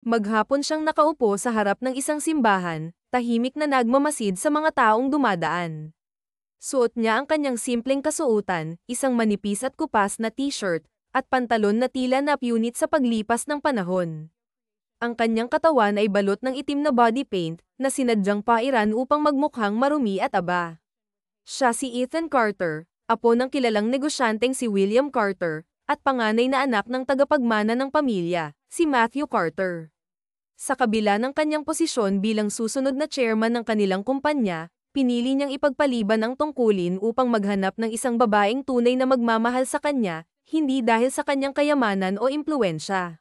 Maghapon siyang nakaupo sa harap ng isang simbahan, tahimik na nagmamasid sa mga taong dumadaan. Suot niya ang kanyang simpleng kasuotan, isang manipis at kupas na t-shirt, at pantalon na tila napunit sa paglipas ng panahon. Ang kanyang katawan ay balot ng itim na body paint, na sinadyang pairan upang magmukhang marumi at aba. Siya si Ethan Carter, apo ng kilalang negosyanteng si William Carter, at panganay na anak ng tagapagmana ng pamilya, si Matthew Carter. Sa kabila ng kanyang posisyon bilang susunod na chairman ng kanilang kumpanya, pinili niyang ipagpaliban ang tungkulin upang maghanap ng isang babaeng tunay na magmamahal sa kanya, hindi dahil sa kanyang kayamanan o impluwensya.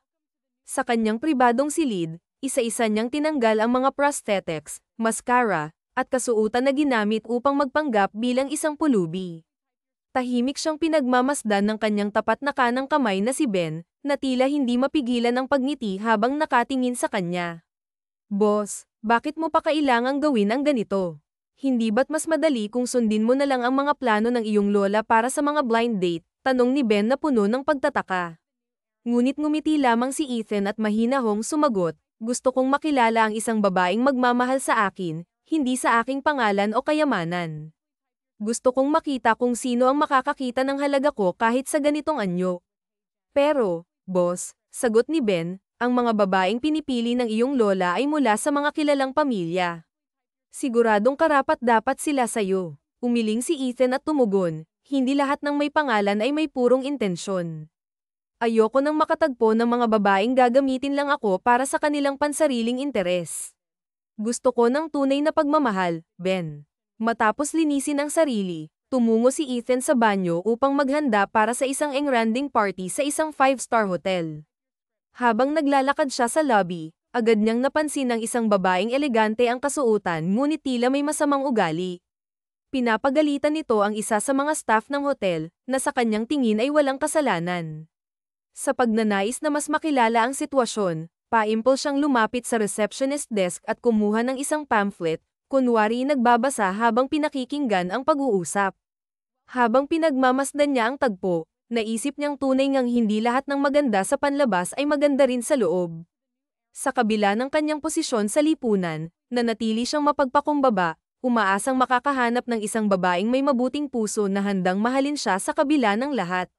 Sa kanyang pribadong silid, isa-isa niyang tinanggal ang mga prosthetics, mascara, at kasuotan na ginamit upang magpanggap bilang isang pulubi. Tahimik siyang pinagmamasdan ng kanyang tapat na kanang kamay na si Ben, na tila hindi mapigilan ang pagngiti habang nakatingin sa kanya. Boss, bakit mo pa kailangang gawin ang ganito? Hindi ba't mas madali kung sundin mo na lang ang mga plano ng iyong lola para sa mga blind date? Tanong ni Ben na puno ng pagtataka. Ngunit ngumiti lamang si Ethan at mahinahong sumagot, gusto kong makilala ang isang babaeng magmamahal sa akin, hindi sa aking pangalan o kayamanan. Gusto kong makita kung sino ang makakakita ng halaga ko kahit sa ganitong anyo. Pero, boss, sagot ni Ben, ang mga babaeng pinipili ng iyong lola ay mula sa mga kilalang pamilya. Siguradong karapat-dapat sila sa'yo. Umiling si Ethan at tumugon, hindi lahat ng may pangalan ay may purong intensyon. Ayoko nang makatagpo ng mga babaeng gagamitin lang ako para sa kanilang pansariling interes. Gusto ko ng tunay na pagmamahal, Ben. Matapos linisin ang sarili, tumungo si Ethan sa banyo upang maghanda para sa isang engranding party sa isang 5-star hotel. Habang naglalakad siya sa lobby, agad niyang napansin ng isang babaeng elegante ang kasuotan ngunit tila may masamang ugali. Pinapagalitan nito ang isa sa mga staff ng hotel, na sa kanyang tingin ay walang kasalanan. Sa pagnanais na mas makilala ang sitwasyon, paimpol siyang lumapit sa receptionist desk at kumuha ng isang pamphlet, kunwari nagbabasa habang pinakikinggan ang pag-uusap. Habang pinagmamasdan niya ang tagpo, naisip niyang tunay ngang hindi lahat ng maganda sa panlabas ay maganda rin sa loob. Sa kabila ng kanyang posisyon sa lipunan, nanatili siyang mapagpakumbaba, umaasang makakahanap ng isang babaeng may mabuting puso na handang mahalin siya sa kabila ng lahat.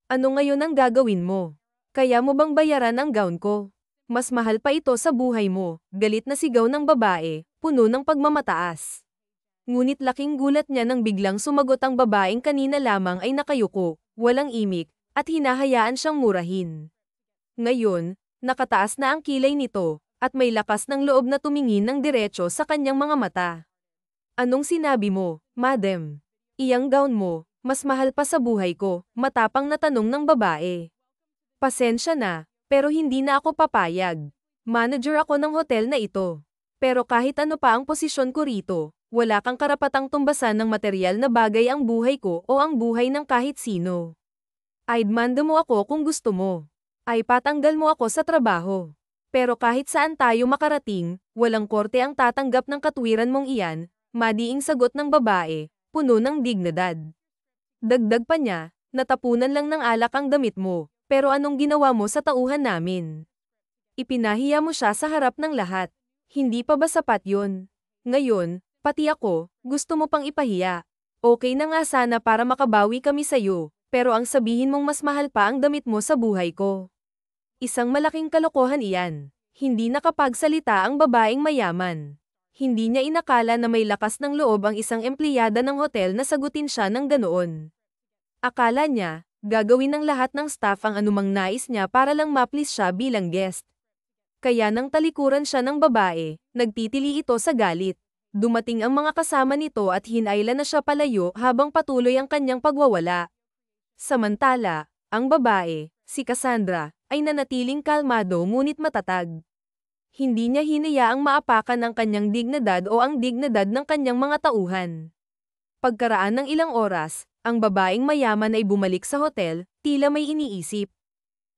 Ano ngayon ang gagawin mo? Kaya mo bang bayaran ang gown ko? Mas mahal pa ito sa buhay mo, galit na sigaw ng babae, puno ng pagmamataas. Ngunit laking gulat niya nang biglang sumagot ang babaeng kanina lamang ay nakayuko, walang imik, at hinahayaan siyang murahin. Ngayon, nakataas na ang kilay nito, at may lakas ng loob na tumingin ng diretso sa kanyang mga mata. Anong sinabi mo, madam? Iyang gown mo, mas mahal pa sa buhay ko, matapang na tanong ng babae. Pasensya na, pero hindi na ako papayag. Manager ako ng hotel na ito. Pero kahit ano pa ang posisyon ko rito, wala kang karapatang tumbasan ng material na bagay ang buhay ko o ang buhay ng kahit sino. I'd manda mo ako kung gusto mo. Ay patanggal mo ako sa trabaho. Pero kahit saan tayo makarating, walang korte ang tatanggap ng katwiran mong iyan, madiing sagot ng babae, puno ng dignidad. Dagdag pa niya, natapunan lang ng alak ang damit mo. Pero anong ginawa mo sa tauhan namin? Ipinahiya mo siya sa harap ng lahat. Hindi pa ba sapat yun? Ngayon, pati ako, gusto mo pang ipahiya. Okay na nga sana para makabawi kami sa'yo, pero ang sabihin mong mas mahal pa ang damit mo sa buhay ko. Isang malaking kalokohan iyan. Hindi nakapagsalita ang babaeng mayaman. Hindi niya inakala na may lakas ng loob ang isang empleyada ng hotel na sagutin siya ng ganoon. Akala niya, gagawin ng lahat ng staff ang anumang nais niya para lang ma-please siya bilang guest. Kaya nang talikuran siya ng babae, nagtitili ito sa galit. Dumating ang mga kasama nito at hinailan na siya palayo habang patuloy ang kanyang pagwawala. Samantala, ang babae, si Cassandra, ay nanatiling kalmado ngunit matatag. Hindi niya hinayaang maapakan ang kanyang dignidad o ang dignidad ng kanyang mga tauhan. Pagkaraan ng ilang oras, ang babaeng mayaman ay bumalik sa hotel, tila may iniisip.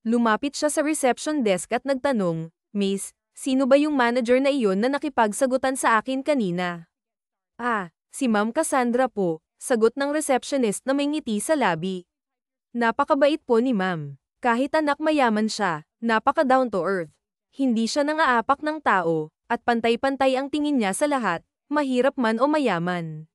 Lumapit siya sa reception desk at nagtanong, Miss, sino ba yung manager na iyon na nakipagsagutan sa akin kanina? Ah, si Ma'am Cassandra po, sagot ng receptionist na may ngiti sa labi. Napakabait po ni Ma'am. Kahit anak mayaman siya, napaka down to earth. Hindi siya nangaapak ng tao, at pantay-pantay ang tingin niya sa lahat, mahirap man o mayaman.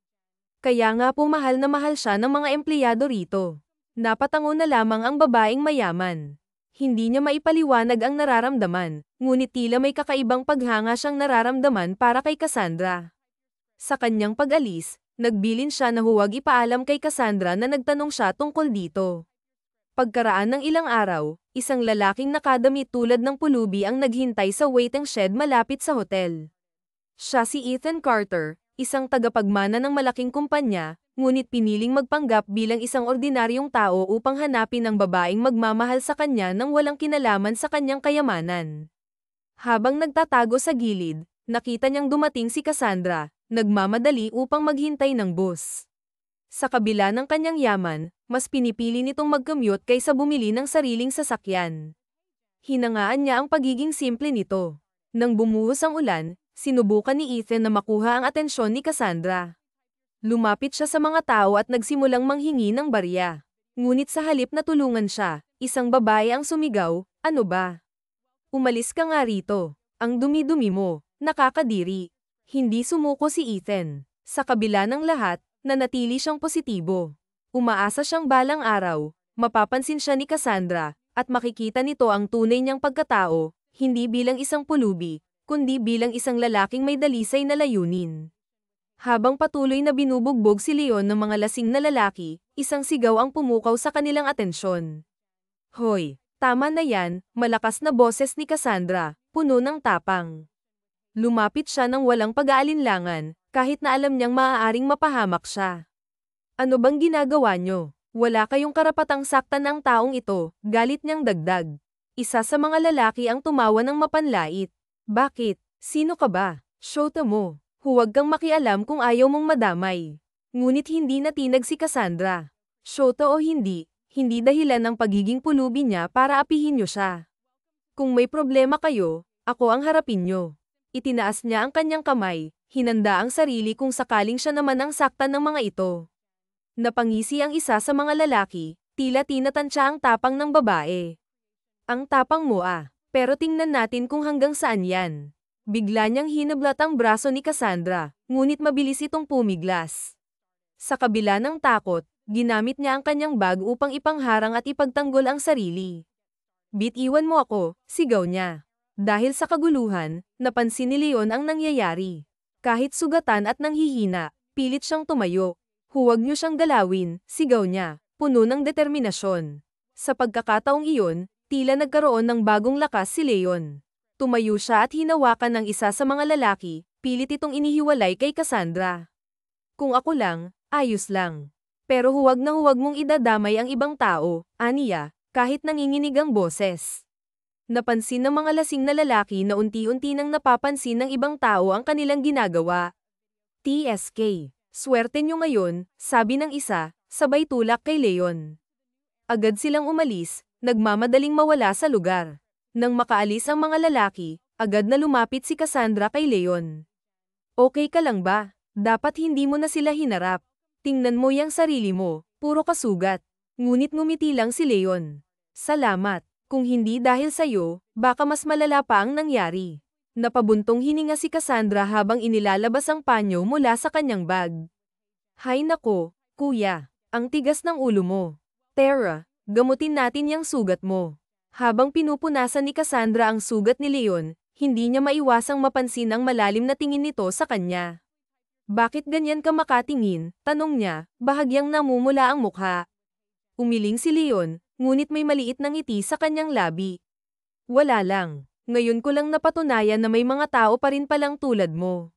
Kaya nga po mahal na mahal siya ng mga empleyado rito. Napatango na lamang ang babaeng mayaman. Hindi niya maipaliwanag ang nararamdaman, ngunit tila may kakaibang paghanga siyang nararamdaman para kay Cassandra. Sa kanyang pag-alis, nagbilin siya na huwag ipaalam kay Cassandra na nagtanong siya tungkol dito. Pagkaraan ng ilang araw, isang lalaking nakadamit tulad ng pulubi ang naghintay sa waiting shed malapit sa hotel. Siya si Ethan Carter, isang tagapagmana ng malaking kumpanya, ngunit piniling magpanggap bilang isang ordinaryong tao upang hanapin ang babaeng magmamahal sa kanya nang walang kinalaman sa kanyang kayamanan. Habang nagtatago sa gilid, nakita niyang dumating si Cassandra, nagmamadali upang maghintay ng bus. Sa kabila ng kanyang yaman, mas pinipili nitong mag-commute kaysa bumili ng sariling sasakyan. Hinangaan niya ang pagiging simple nito. Nang bumuhos ang ulan, sinubukan ni Ethan na makuha ang atensyon ni Cassandra. Lumapit siya sa mga tao at nagsimulang manghingi ng barya. Ngunit sa halip na tulungan siya, isang babae ang sumigaw, "Ano ba? Umalis ka nga rito. Ang dumi-dumi mo, nakakadiri." Hindi sumuko si Ethan. Sa kabila ng lahat, nanatili siyang positibo. Umaasa siyang balang araw, mapapansin siya ni Cassandra, at makikita nito ang tunay niyang pagkatao, hindi bilang isang pulubi, kundi bilang isang lalaking may dalisay na layunin. Habang patuloy na binubugbog si Leon ng mga lasing na lalaki, isang sigaw ang pumukaw sa kanilang atensyon. "Hoy, tama na yan," malakas na boses ni Cassandra, puno ng tapang. Lumapit siya ng walang pag-aalinlangan, kahit na alam niyang maaaring mapahamak siya. "Ano bang ginagawa niyo? Wala kayong karapatang saktan ang taong ito," galit niyang dagdag. Isa sa mga lalaki ang tumawa ng mapanlait. "Bakit? Sino ka ba? Shota mo. Huwag kang makialam kung ayaw mong madamay." Ngunit hindi natinag si Cassandra. Shota o hindi, hindi dahilan ang pagiging pulubi niya para apihin niyo siya. "Kung may problema kayo, ako ang harapin niyo." Itinaas niya ang kanyang kamay, hinanda ang sarili kung sakaling siya naman ang saktan ng mga ito. Napangisi ang isa sa mga lalaki, tila tinatansya ang tapang ng babae. "Ang tapang mo ah, pero tingnan natin kung hanggang saan yan." Bigla niyang hinablat ang braso ni Cassandra, ngunit mabilis itong pumiglas. Sa kabila ng takot, ginamit niya ang kanyang bag upang ipangharang at ipagtanggol ang sarili. "Bitiwan mo ako," sigaw niya. Dahil sa kaguluhan, napansin ni Leon ang nangyayari. Kahit sugatan at nanghihina, pilit siyang tumayo. "Huwag niyo siyang galawin," sigaw niya, puno ng determinasyon. Sa pagkakataong iyon, tila nagkaroon ng bagong lakas si Leon. Tumayo siya at hinawakan ng isa sa mga lalaki, pilit itong inihiwalay kay Cassandra. "Kung ako lang, ayos lang. Pero huwag na huwag mong idadamay ang ibang tao," aniya, kahit nanginginig ang boses. Napansin ng mga lasing na lalaki na unti-unti nang napapansin ng ibang tao ang kanilang ginagawa. "TSK, swerte nyo ngayon," sabi ng isa, sabay tulak kay Leon. Agad silang umalis, nagmamadaling mawala sa lugar. Nang makaalis ang mga lalaki, agad na lumapit si Cassandra kay Leon. "Okay ka lang ba? Dapat hindi mo na sila hinarap. Tingnan mo yang sarili mo, puro kasugat." Ngunit ngumiti lang si Leon. "Salamat. Kung hindi dahil sa'yo, baka mas malala pa ang nangyari." Napabuntong hininga si Cassandra habang inilalabas ang panyo mula sa kanyang bag. "Hay nako, kuya, ang tigas ng ulo mo. Tara, gamutin natin yang sugat mo." Habang pinupunasan ni Cassandra ang sugat ni Leon, hindi niya maiwasang mapansin ang malalim na tingin nito sa kanya. "Bakit ganyan ka makatingin?" tanong niya, bahagyang namumula ang mukha. Umiling si Leon, ngunit may maliit na ngiti sa kanyang labi. "Wala lang. Ngayon ko lang napatunayan na may mga tao pa rin palang tulad mo."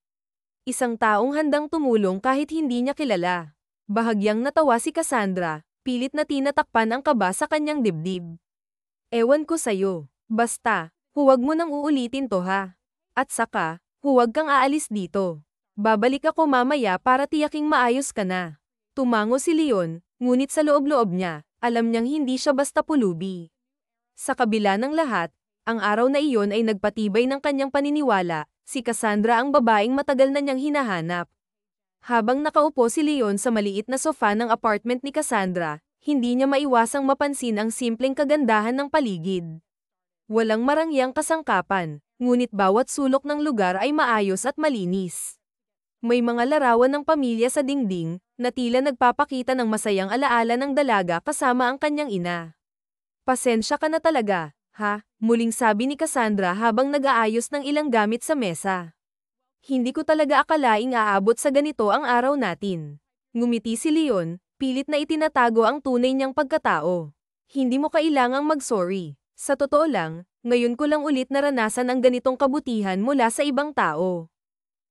Isang taong handang tumulong kahit hindi niya kilala. Bahagyang natawa si Cassandra, pilit na tinatakpan ang kaba sa kanyang dibdib. "Ewan ko sa'yo. Basta, huwag mo nang uulitin to ha. At saka, huwag kang aalis dito. Babalik ako mamaya para tiyaking maayos ka na." Tumango si Leon, ngunit sa loob-loob niya, alam niyang hindi siya basta pulubi. Sa kabila ng lahat, ang araw na iyon ay nagpatibay ng kanyang paniniwala, si Cassandra ang babaeng matagal na niyang hinahanap. Habang nakaupo si Leon sa maliit na sofa ng apartment ni Cassandra, hindi niya maiwasang mapansin ang simpleng kagandahan ng paligid. Walang marangyang kasangkapan, ngunit bawat sulok ng lugar ay maayos at malinis. May mga larawan ng pamilya sa dingding, na tila nagpapakita ng masayang alaala ng dalaga kasama ang kanyang ina. Pasensya ka na talaga, ha? Muling sabi ni Cassandra habang nag-aayos ng ilang gamit sa mesa. Hindi ko talaga akalaing aabot sa ganito ang araw natin. Ngumiti si Leon, pilit na itinatago ang tunay niyang pagkatao. Hindi mo kailangang mag-sorry. Sa totoo lang, ngayon ko lang ulit naranasan ang ganitong kabutihan mula sa ibang tao.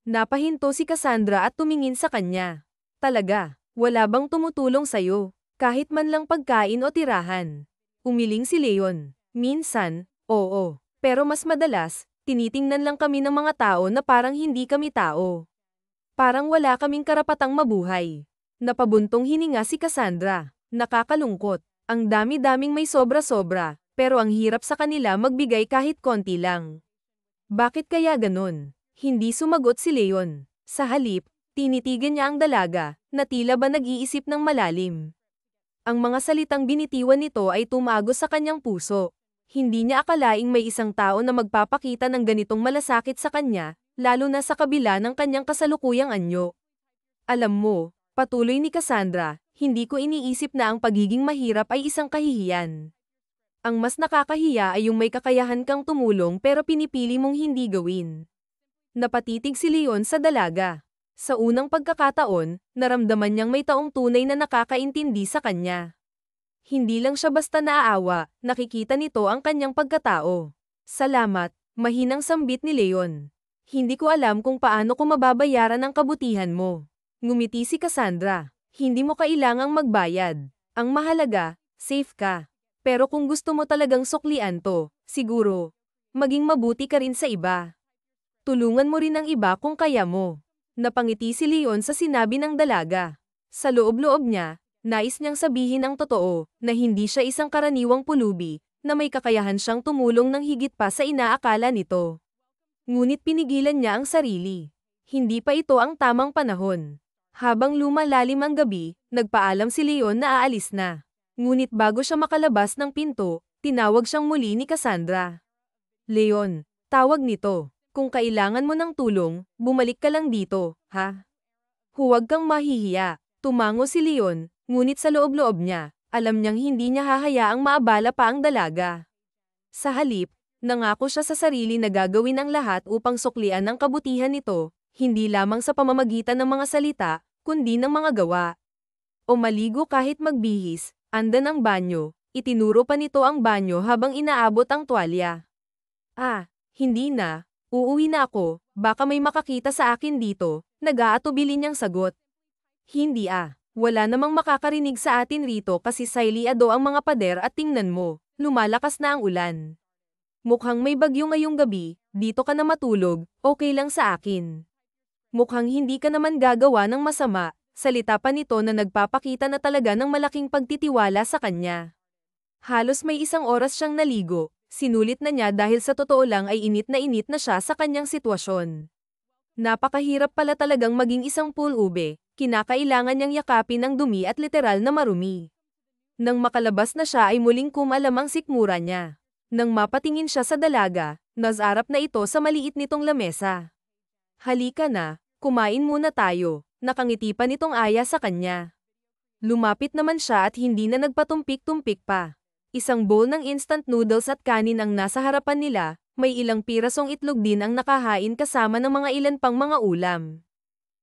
Napahinto si Cassandra at tumingin sa kanya. Talaga, wala bang tumutulong sa'yo, kahit man lang pagkain o tirahan? Umiling si Leon. Minsan, oo. Pero mas madalas, tinitingnan lang kami ng mga tao na parang hindi kami tao. Parang wala kaming karapatang mabuhay. Napabuntong hininga si Cassandra. Nakakalungkot. Ang dami-daming may sobra-sobra, pero ang hirap sa kanila magbigay kahit konti lang. Bakit kaya ganun? Hindi sumagot si Leon. Sa halip, tinitigan niya ang dalaga, na tila ba nag-iisip ng malalim. Ang mga salitang binitiwan nito ay tumagos sa kanyang puso. Hindi niya akalaing may isang tao na magpapakita ng ganitong malasakit sa kanya, lalo na sa kabila ng kanyang kasalukuyang anyo. Alam mo, patuloy ni Cassandra, hindi ko iniisip na ang pagiging mahirap ay isang kahihiyan. Ang mas nakakahiya ay yung may kakayahan kang tumulong pero pinipili mong hindi gawin. Napatitig si Leon sa dalaga. Sa unang pagkakataon, naramdaman niyang may taong tunay na nakakaintindi sa kanya. Hindi lang siya basta naaawa, nakikita nito ang kanyang pagkatao. Salamat, mahinang sambit ni Leon. Hindi ko alam kung paano ko mababayaran ang kabutihan mo. Ngumiti si Cassandra. Hindi mo kailangang magbayad. Ang mahalaga, safe ka. Pero kung gusto mo talagang suklian to, siguro, maging mabuti ka rin sa iba. Tulungan mo rin ang iba kung kaya mo. Napangiti si Leon sa sinabi ng dalaga. Sa loob-loob niya, nais niyang sabihin ang totoo, na hindi siya isang karaniwang pulubi, na may kakayahan siyang tumulong ng higit pa sa inaakala nito. Ngunit pinigilan niya ang sarili. Hindi pa ito ang tamang panahon. Habang lumalalim ang gabi, nagpaalam si Leon na aalis na. Ngunit bago siya makalabas ng pinto, tinawag siyang muli ni Cassandra. Leon, tawag nito. Kung kailangan mo ng tulong, bumalik ka lang dito, ha? Huwag kang mahihiya. Tumango si Leon, ngunit sa loob-loob niya, alam niyang hindi niya hahayaang maabala pa ang dalaga. Sa halip, nangako siya sa sarili na gagawin ang lahat upang suklian ang kabutihan nito, hindi lamang sa pamamagitan ng mga salita, kundi ng mga gawa. O maligo kahit magbihis, andan ang banyo, itinuro pa nito ang banyo habang inaabot ang tuwalya. Hindi na. Uuwi na ako, baka may makakita sa akin dito, nag-aatubili niyang sagot. Hindi wala namang makakarinig sa atin rito kasi sailiado ang mga pader at tingnan mo, lumalakas na ang ulan. Mukhang may bagyo ngayong gabi, dito ka na matulog, okay lang sa akin. Mukhang hindi ka naman gagawa ng masama, salita pa nito na nagpapakita na talaga ng malaking pagtitiwala sa kanya. Halos may isang oras siyang naligo. Sinulit na niya dahil sa totoo lang ay init na siya sa kanyang sitwasyon. Napakahirap pala talagang maging isang pool ube, kinakailangan niyang yakapin ang dumi at literal na marumi. Nang makalabas na siya ay muling kumalam ang sikmura niya. Nang mapatingin siya sa dalaga, nasarap na ito sa maliit nitong lamesa. Halika na, kumain muna tayo, nakangiti pa nitong aya sa kanya. Lumapit naman siya at hindi na nagpatumpik-tumpik pa. Isang bowl ng instant noodles at kanin ang nasa harapan nila, may ilang pirasong itlog din ang nakahain kasama ng mga ilan pang mga ulam.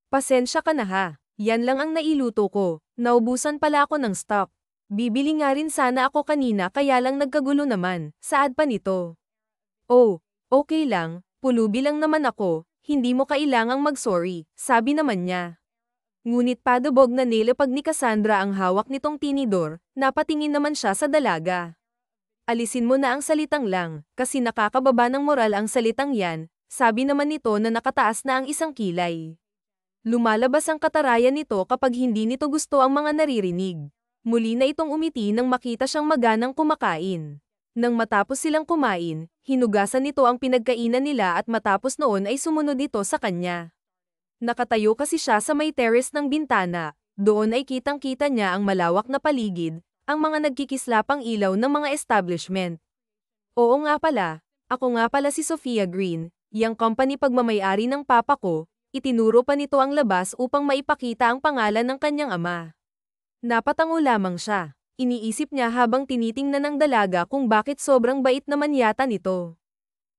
Pasensya ka na ha, yan lang ang nailuto ko, naubusan pala ako ng stock. Bibili nga rin sana ako kanina kaya lang nagkagulo naman, saad pa nito. Oh, okay lang, pulubi lang naman ako, hindi mo kailangang mag-sorry, sabi naman niya. Ngunit padubog na nilapag ni Cassandra ang hawak nitong tinidor, napatingin naman siya sa dalaga. Alisin mo na ang salitang lang, kasi nakakababa ng moral ang salitang yan, sabi naman nito na nakataas na ang isang kilay. Lumalabas ang katarayan nito kapag hindi nito gusto ang mga naririnig. Muli na itong umiti nang makita siyang maganang kumakain. Nang matapos silang kumain, hinugasan nito ang pinagkainan nila at matapos noon ay sumunod ito sa kanya. Nakatayo kasi siya sa may terrace ng bintana, doon ay kitang-kita niya ang malawak na paligid, ang mga nagkikislapang ilaw ng mga establishment. Oo nga pala, ako nga pala si Sophia Green, yang company pagmamayari ng papa ko, itinuro pa nito ang labas upang maipakita ang pangalan ng kanyang ama. Napatango lamang siya. Iniisip niya habang tinitingnan ng dalaga kung bakit sobrang bait naman yata nito.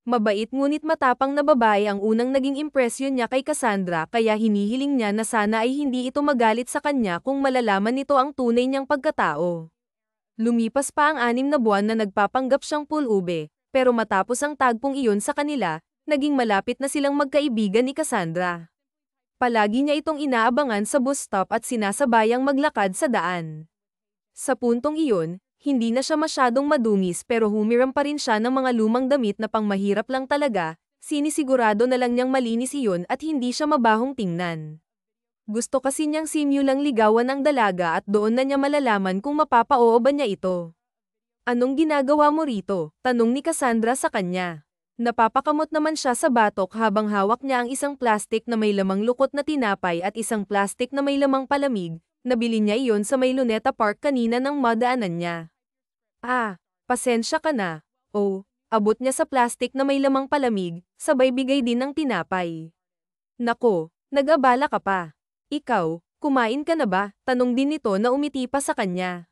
Mabait ngunit matapang na babae ang unang naging impresyon niya kay Cassandra kaya hinihiling niya na sana ay hindi ito magalit sa kanya kung malalaman nito ang tunay niyang pagkatao. Lumipas pa ang 6 na buwan na nagpapanggap siyang pulube, pero matapos ang tagpong iyon sa kanila, naging malapit na silang magkaibigan ni Cassandra. Palagi niya itong inaabangan sa bus stop at sinasabayang maglakad sa daan. Sa puntong iyon, hindi na siya masyadong madungis pero humiram pa rin siya ng mga lumang damit na pangmahirap lang talaga, sinisigurado na lang niyang malinis iyon at hindi siya mabahong tingnan. Gusto kasi niyang simulang ligawan ang dalaga at doon na niya malalaman kung mapapa-oo ba niya ito. Anong ginagawa mo rito? Tanong ni Cassandra sa kanya. Napapakamot naman siya sa batok habang hawak niya ang isang plastik na may lamang lukot na tinapay at isang plastik na may lamang palamig. Nabili niya iyon sa may Luneta Park kanina nang madaanan niya. Pasensya ka na. Oh, abot niya sa plastik na may lamang palamig, sabay bigay din ng tinapay. Nako, nag-abala ka pa. Ikaw, kumain ka na ba? Tanong din nito na umiti pa sa kanya.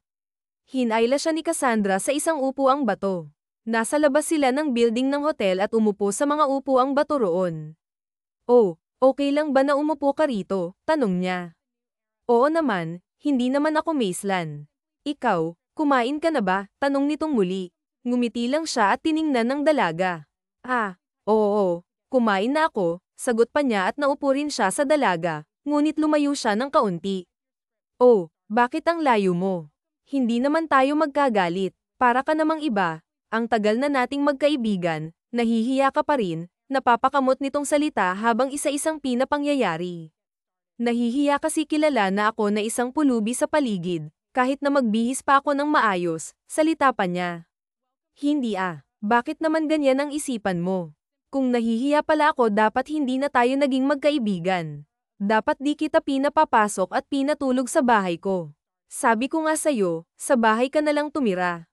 Hinayla siya ni Cassandra sa isang upuang bato. Nasa labas sila ng building ng hotel at umupo sa mga upuang bato roon. Oh, okay lang ba na umupo ka rito? Tanong niya. Oo naman, hindi naman ako Maislan. Ikaw, kumain ka na ba? Tanong nitong muli. Ngumiti lang siya at tiningnan ng dalaga. Oo, kumain na ako, sagot pa niya at naupo rin siya sa dalaga, ngunit lumayo siya ng kaunti. Oh, bakit ang layo mo? Hindi naman tayo magkagalit, para ka namang iba, ang tagal na nating magkaibigan, nahihiya ka pa rin, napapakamot nitong salita habang isa-isang pinapangyayari. Nahihiya kasi kilala na ako na isang pulubi sa paligid, kahit na magbihis pa ako ng maayos, salita pa niya. Hindi bakit naman ganyan ang isipan mo? Kung nahihiya pala ako dapat hindi na tayo naging magkaibigan. Dapat di kita pinapapasok at pinatulog sa bahay ko. Sabi ko nga sa'yo, sa bahay ka na lang tumira.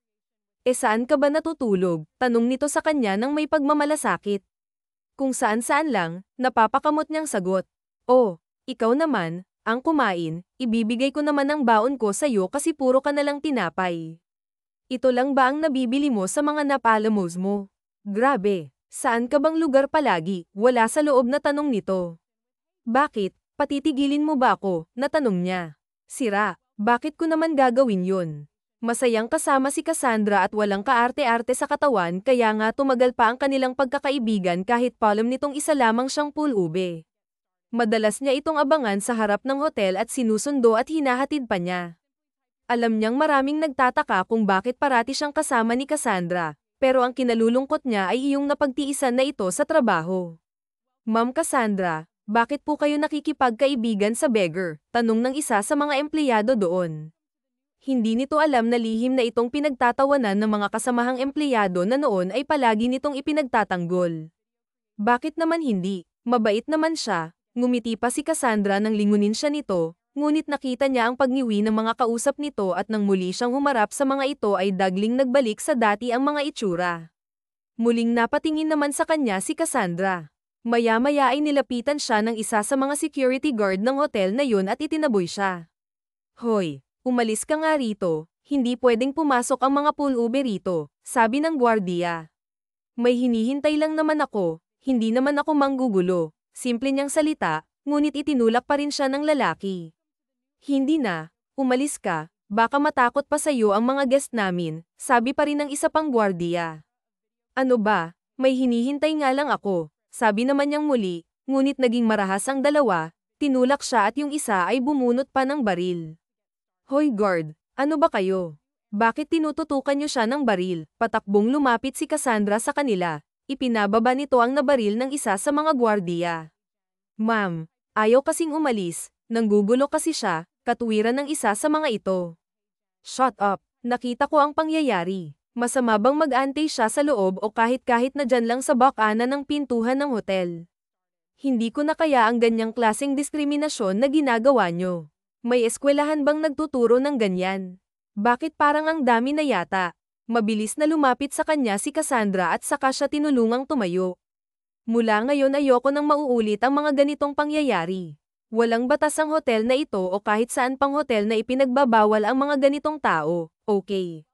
Saan ka ba natutulog? Tanong nito sa kanya nang may pagmamalasakit. Kung saan-saan lang, napapakamot niyang sagot. Oh, ikaw naman, ang kumain, ibibigay ko naman ang baon ko sa'yo kasi puro ka nalang tinapay. Ito lang ba ang nabibili mo sa mga napalamos mo? Grabe, saan ka bang lugar palagi? Wala sa loob na tanong nito. Bakit, patitigilin mo ba ako? Natanong niya. Sira, bakit ko naman gagawin yun? Masayang kasama si Cassandra at walang kaarte-arte sa katawan kaya nga tumagal pa ang kanilang pagkakaibigan kahit palom nitong isa lamang siyang pulube. Madalas niya itong abangan sa harap ng hotel at sinusundo at hinahatid pa niya. Alam niyang maraming nagtataka kung bakit parati siyang kasama ni Cassandra, pero ang kinalulungkot niya ay iyong napagtiisan na ito sa trabaho. Ma'am Cassandra, bakit po kayo nakikipagkaibigan sa beggar? Tanong ng isa sa mga empleyado doon. Hindi nito alam na lihim na itong pinagtatawanan ng mga kasamahang empleyado na noon ay palagi nitong ipinagtatanggol. Bakit naman hindi? Mabait naman siya. Ngumiti pa si Cassandra nang lingunin siya nito, ngunit nakita niya ang pagngiwi ng mga kausap nito at nang muli siyang humarap sa mga ito ay dagling nagbalik sa dati ang mga itsura. Muling napatingin naman sa kanya si Cassandra. Maya-maya ay nilapitan siya ng isa sa mga security guard ng hotel na yun at itinaboy siya. Hoy, umalis ka nga rito, hindi pwedeng pumasok ang mga pulube rito, sabi ng gwardiya. May hinihintay lang naman ako, hindi naman ako manggugulo. Simple niyang salita, ngunit itinulak pa rin siya ng lalaki. Hindi na, umalis ka, baka matakot pa sa'yo ang mga guest namin, sabi pa rin ng isa pang gwardiya. Ano ba, may hinihintay nga lang ako, sabi naman niyang muli, ngunit naging marahas ang dalawa, tinulak siya at yung isa ay bumunot pa ng baril. Hoy guard, ano ba kayo? Bakit tinututukan niyo siya ng baril? Patakbong lumapit si Cassandra sa kanila. Ipinababa nito ang nabaril ng isa sa mga gwardiya. Ma'am, ayaw kasing umalis, nanggugulo kasi siya, katuwiran ng isa sa mga ito. Shut up, nakita ko ang pangyayari. Masama bang mag-antay siya sa loob o kahit na dyan lang sa bakana ng pintuhan ng hotel? Hindi ko na kaya ang ganyang klaseng diskriminasyon na ginagawa nyo. May eskwelahan bang nagtuturo ng ganyan? Bakit parang ang dami na yata? Mabilis na lumapit sa kanya si Cassandra at saka siya tinulungang tumayo. Mula ngayon ayoko nang mauulit ang mga ganitong pangyayari. Walang batas ang hotel na ito o kahit saan pang hotel na ipinagbabawal ang mga ganitong tao, okay?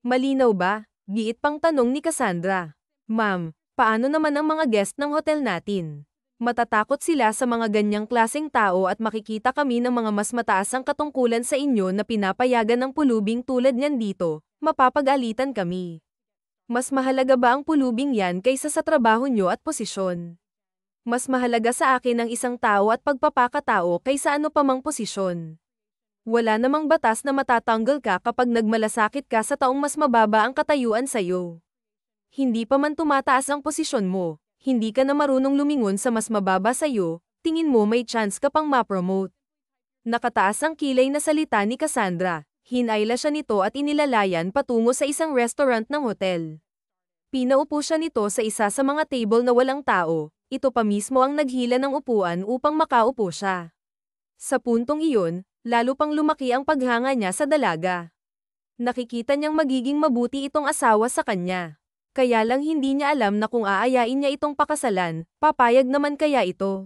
Malinaw ba? Giit pang tanong ni Cassandra. Ma'am, paano naman ang mga guest ng hotel natin? Matatakot sila sa mga ganyang klaseng tao at makikita kami ng mga mas mataas ang katungkulan sa inyo na pinapayagan ng pulubing tulad niyan dito, mapapag-alitan kami. Mas mahalaga ba ang pulubing yan kaysa sa trabaho nyo at posisyon? Mas mahalaga sa akin ang isang tao at pagpapakatao kaysa ano pa mang posisyon. Wala namang batas na matatanggal ka kapag nagmalasakit ka sa taong mas mababa ang katayuan sa'yo. Hindi pa man tumataas ang posisyon mo, hindi ka na marunong lumingon sa mas mababa sa'yo, tingin mo may chance ka pang ma-promote. Nakataas ang kilay na salita ni Cassandra. Hinayla siya nito at inilalayan patungo sa isang restaurant ng hotel. Pinaupo siya nito sa isa sa mga table na walang tao, ito pa mismo ang naghila ng upuan upang makaupo siya. Sa puntong iyon, lalo pang lumaki ang paghanga niya sa dalaga. Nakikita niyang magiging mabuti itong asawa sa kanya. Kaya lang hindi niya alam na kung aayain niya itong pakasalan, papayag naman kaya ito.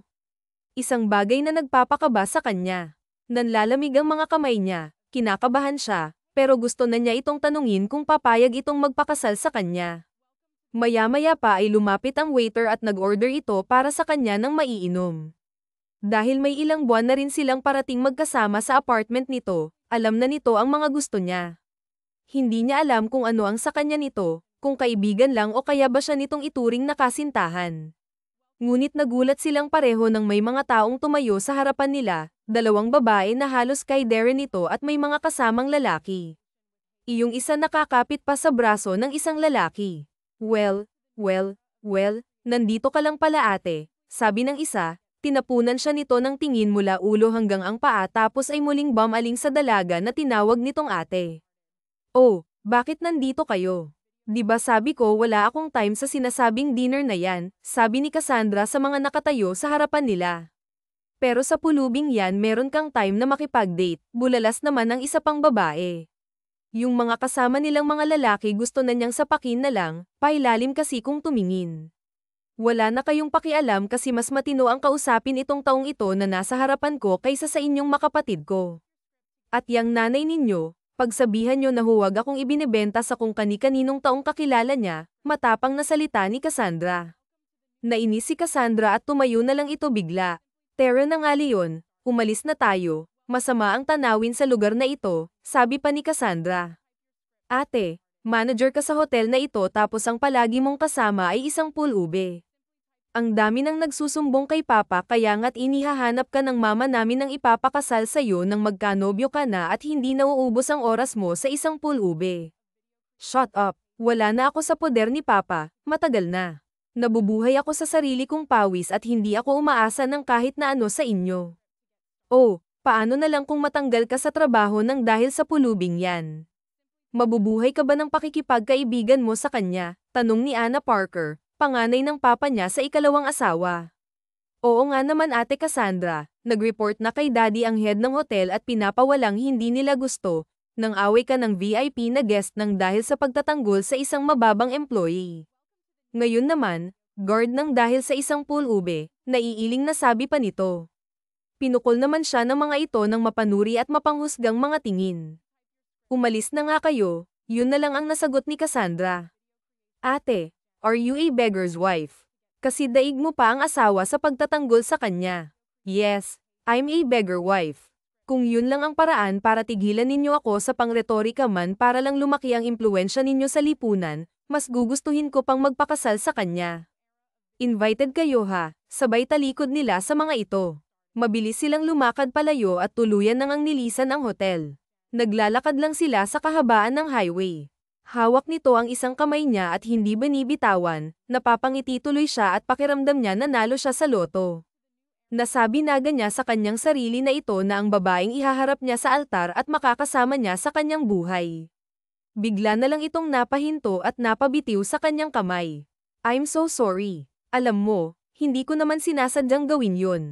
Isang bagay na nagpapakaba sa kanya. Nanlalamig ang mga kamay niya. Kinakabahan siya, pero gusto na niya itong tanungin kung papayag itong magpakasal sa kanya. Maya-maya pa ay lumapit ang waiter at nag-order ito para sa kanya ng maiinom. Dahil may ilang buwan na rin silang parating magkasama sa apartment nito, alam na nito ang mga gusto niya. Hindi niya alam kung ano ang sa kanya nito, kung kaibigan lang o kaya ba siya nitong ituring na kasintahan. Ngunit nagulat silang pareho nang may mga taong tumayo sa harapan nila, dalawang babae na halos kay Darren nito at may mga kasamang lalaki. Iyong isa nakakapit pa sa braso ng isang lalaki. Well, nandito ka lang pala ate, sabi ng isa, tinapunan siya nito ng tingin mula ulo hanggang ang paa tapos ay muling bumaling sa dalaga na tinawag nitong ate. Oh, bakit nandito kayo? Di ba sabi ko wala akong time sa sinasabing dinner na yan, sabi ni Cassandra sa mga nakatayo sa harapan nila. Pero sa pulubing yan meron kang time na makipag-date, bulalas naman ang isa pang babae. Yung mga kasama nilang mga lalaki gusto na niyang sapakin na lang, pailalim kasi kung tumingin. Wala na kayong pakialam kasi mas matino ang kausapin itong taong ito na nasa harapan ko kaysa sa inyong makapatid ko. At yang nanay ninyo, pagsabihan nyo na huwag akong ibinebenta sa kung kani-kaninong taong kakilala niya, matapang na salita ni Cassandra. Nainis si Cassandra at tumayo na lang ito bigla. Tara na nga Leon, umalis na tayo, masama ang tanawin sa lugar na ito, sabi pa ni Cassandra. Ate, manager ka sa hotel na ito tapos ang palagi mong kasama ay isang pulube. Ang dami nang nagsusumbong kay Papa kaya nga't inihahanap ka ng mama namin ng ipapakasal sa'yo nang magkanobyo ka na at hindi nauubos ang oras mo sa isang pulube. Shut up, wala na ako sa poder ni Papa, matagal na. Nabubuhay ako sa sarili kong pawis at hindi ako umaasa ng kahit na ano sa inyo. Oh, paano na lang kung matanggal ka sa trabaho nang dahil sa pulubing yan? Mabubuhay ka ba ng pakikipagkaibigan mo sa kanya? Tanong ni Anna Parker, panganay ng papa niya sa ikalawang asawa. Oo nga naman ate Cassandra, nag-report na kay daddy ang head ng hotel at pinapawalang hindi nila gusto, nang away ka ng VIP na guest nang dahil sa pagtatanggol sa isang mababang employee. Ngayon naman, guard nang dahil sa isang pulube, naiiling na sabi pa nito. Pinukol naman siya ng mga ito ng mapanuri at mapanghusgang mga tingin. Umalis na nga kayo, yun na lang ang nasagot ni Cassandra. Ate, are you a beggar's wife? Kasi daig mo pa ang asawa sa pagtatanggol sa kanya. Yes, I'm a beggar wife. Kung yun lang ang paraan para tigilan ninyo ako sa pangretorika man para lang lumaki ang impluensya ninyo sa lipunan, mas gugustuhin ko pang magpakasal sa kanya. Invited kayo ha, sabay talikod nila sa mga ito. Mabilis silang lumakad palayo at tuluyan nang ang nilisan ang hotel. Naglalakad lang sila sa kahabaan ng highway. Hawak nito ang isang kamay niya at hindi binibitawan, napapangiti tuloy siya at pakiramdam niya na nalo siya sa loto. Nasabi na niya sa kanyang sarili na ito na ang babaeng ihaharap niya sa altar at makakasama niya sa kanyang buhay. Bigla na lang itong napahinto at napabitiw sa kanyang kamay. I'm so sorry. Alam mo, hindi ko naman sinasadyang gawin yun.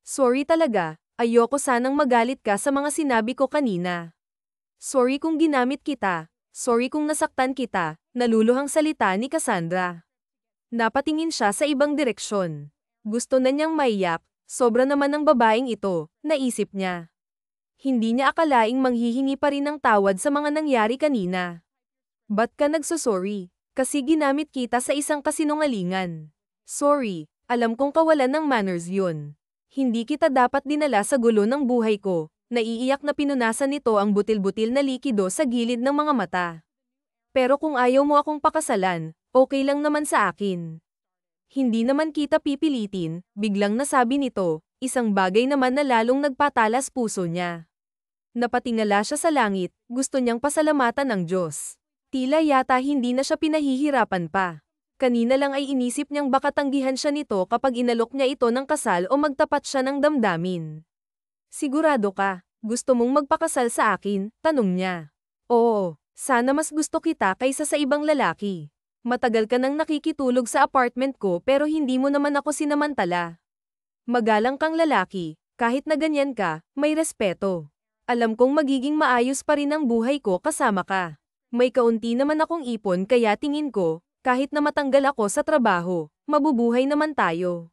Sorry talaga, ayoko sanang magalit ka sa mga sinabi ko kanina. Sorry kung ginamit kita. Sorry kung nasaktan kita, naluluhang salita ni Cassandra. Napatingin siya sa ibang direksyon. Gusto na niyang maiyak, sobra naman ng babaeng ito, naisip niya. Hindi niya akalaing manghihingi pa rin ng tawad sa mga nangyari kanina. Ba't ka nagsosorry? Kasi ginamit kita sa isang kasinungalingan. Sorry, alam kong kawalan ng manners yun. Hindi kita dapat dinala sa gulo ng buhay ko. Naiiyak na pinunasan nito ang butil-butil na likido sa gilid ng mga mata. Pero kung ayaw mo akong pakasalan, okay lang naman sa akin. Hindi naman kita pipilitin, biglang nasabi nito, isang bagay naman na lalong nagpatalas puso niya. Napatingala siya sa langit, gusto niyang pasalamatan ng Diyos. Tila yata hindi na siya pinahihirapan pa. Kanina lang ay inisip niyang baka tanggihan siya nito kapag inalok niya ito ng kasal o magtapat siya ng damdamin. Sigurado ka, gusto mong magpakasal sa akin? Tanong niya. Oo, sana mas gusto kita kaysa sa ibang lalaki. Matagal ka nang nakikitulog sa apartment ko pero hindi mo naman ako sinamantala. Magalang kang lalaki, kahit na ganyan ka, may respeto. Alam kong magiging maayos pa rin ang buhay ko kasama ka. May kaunti naman akong ipon kaya tingin ko, kahit na matanggal ako sa trabaho, mabubuhay naman tayo.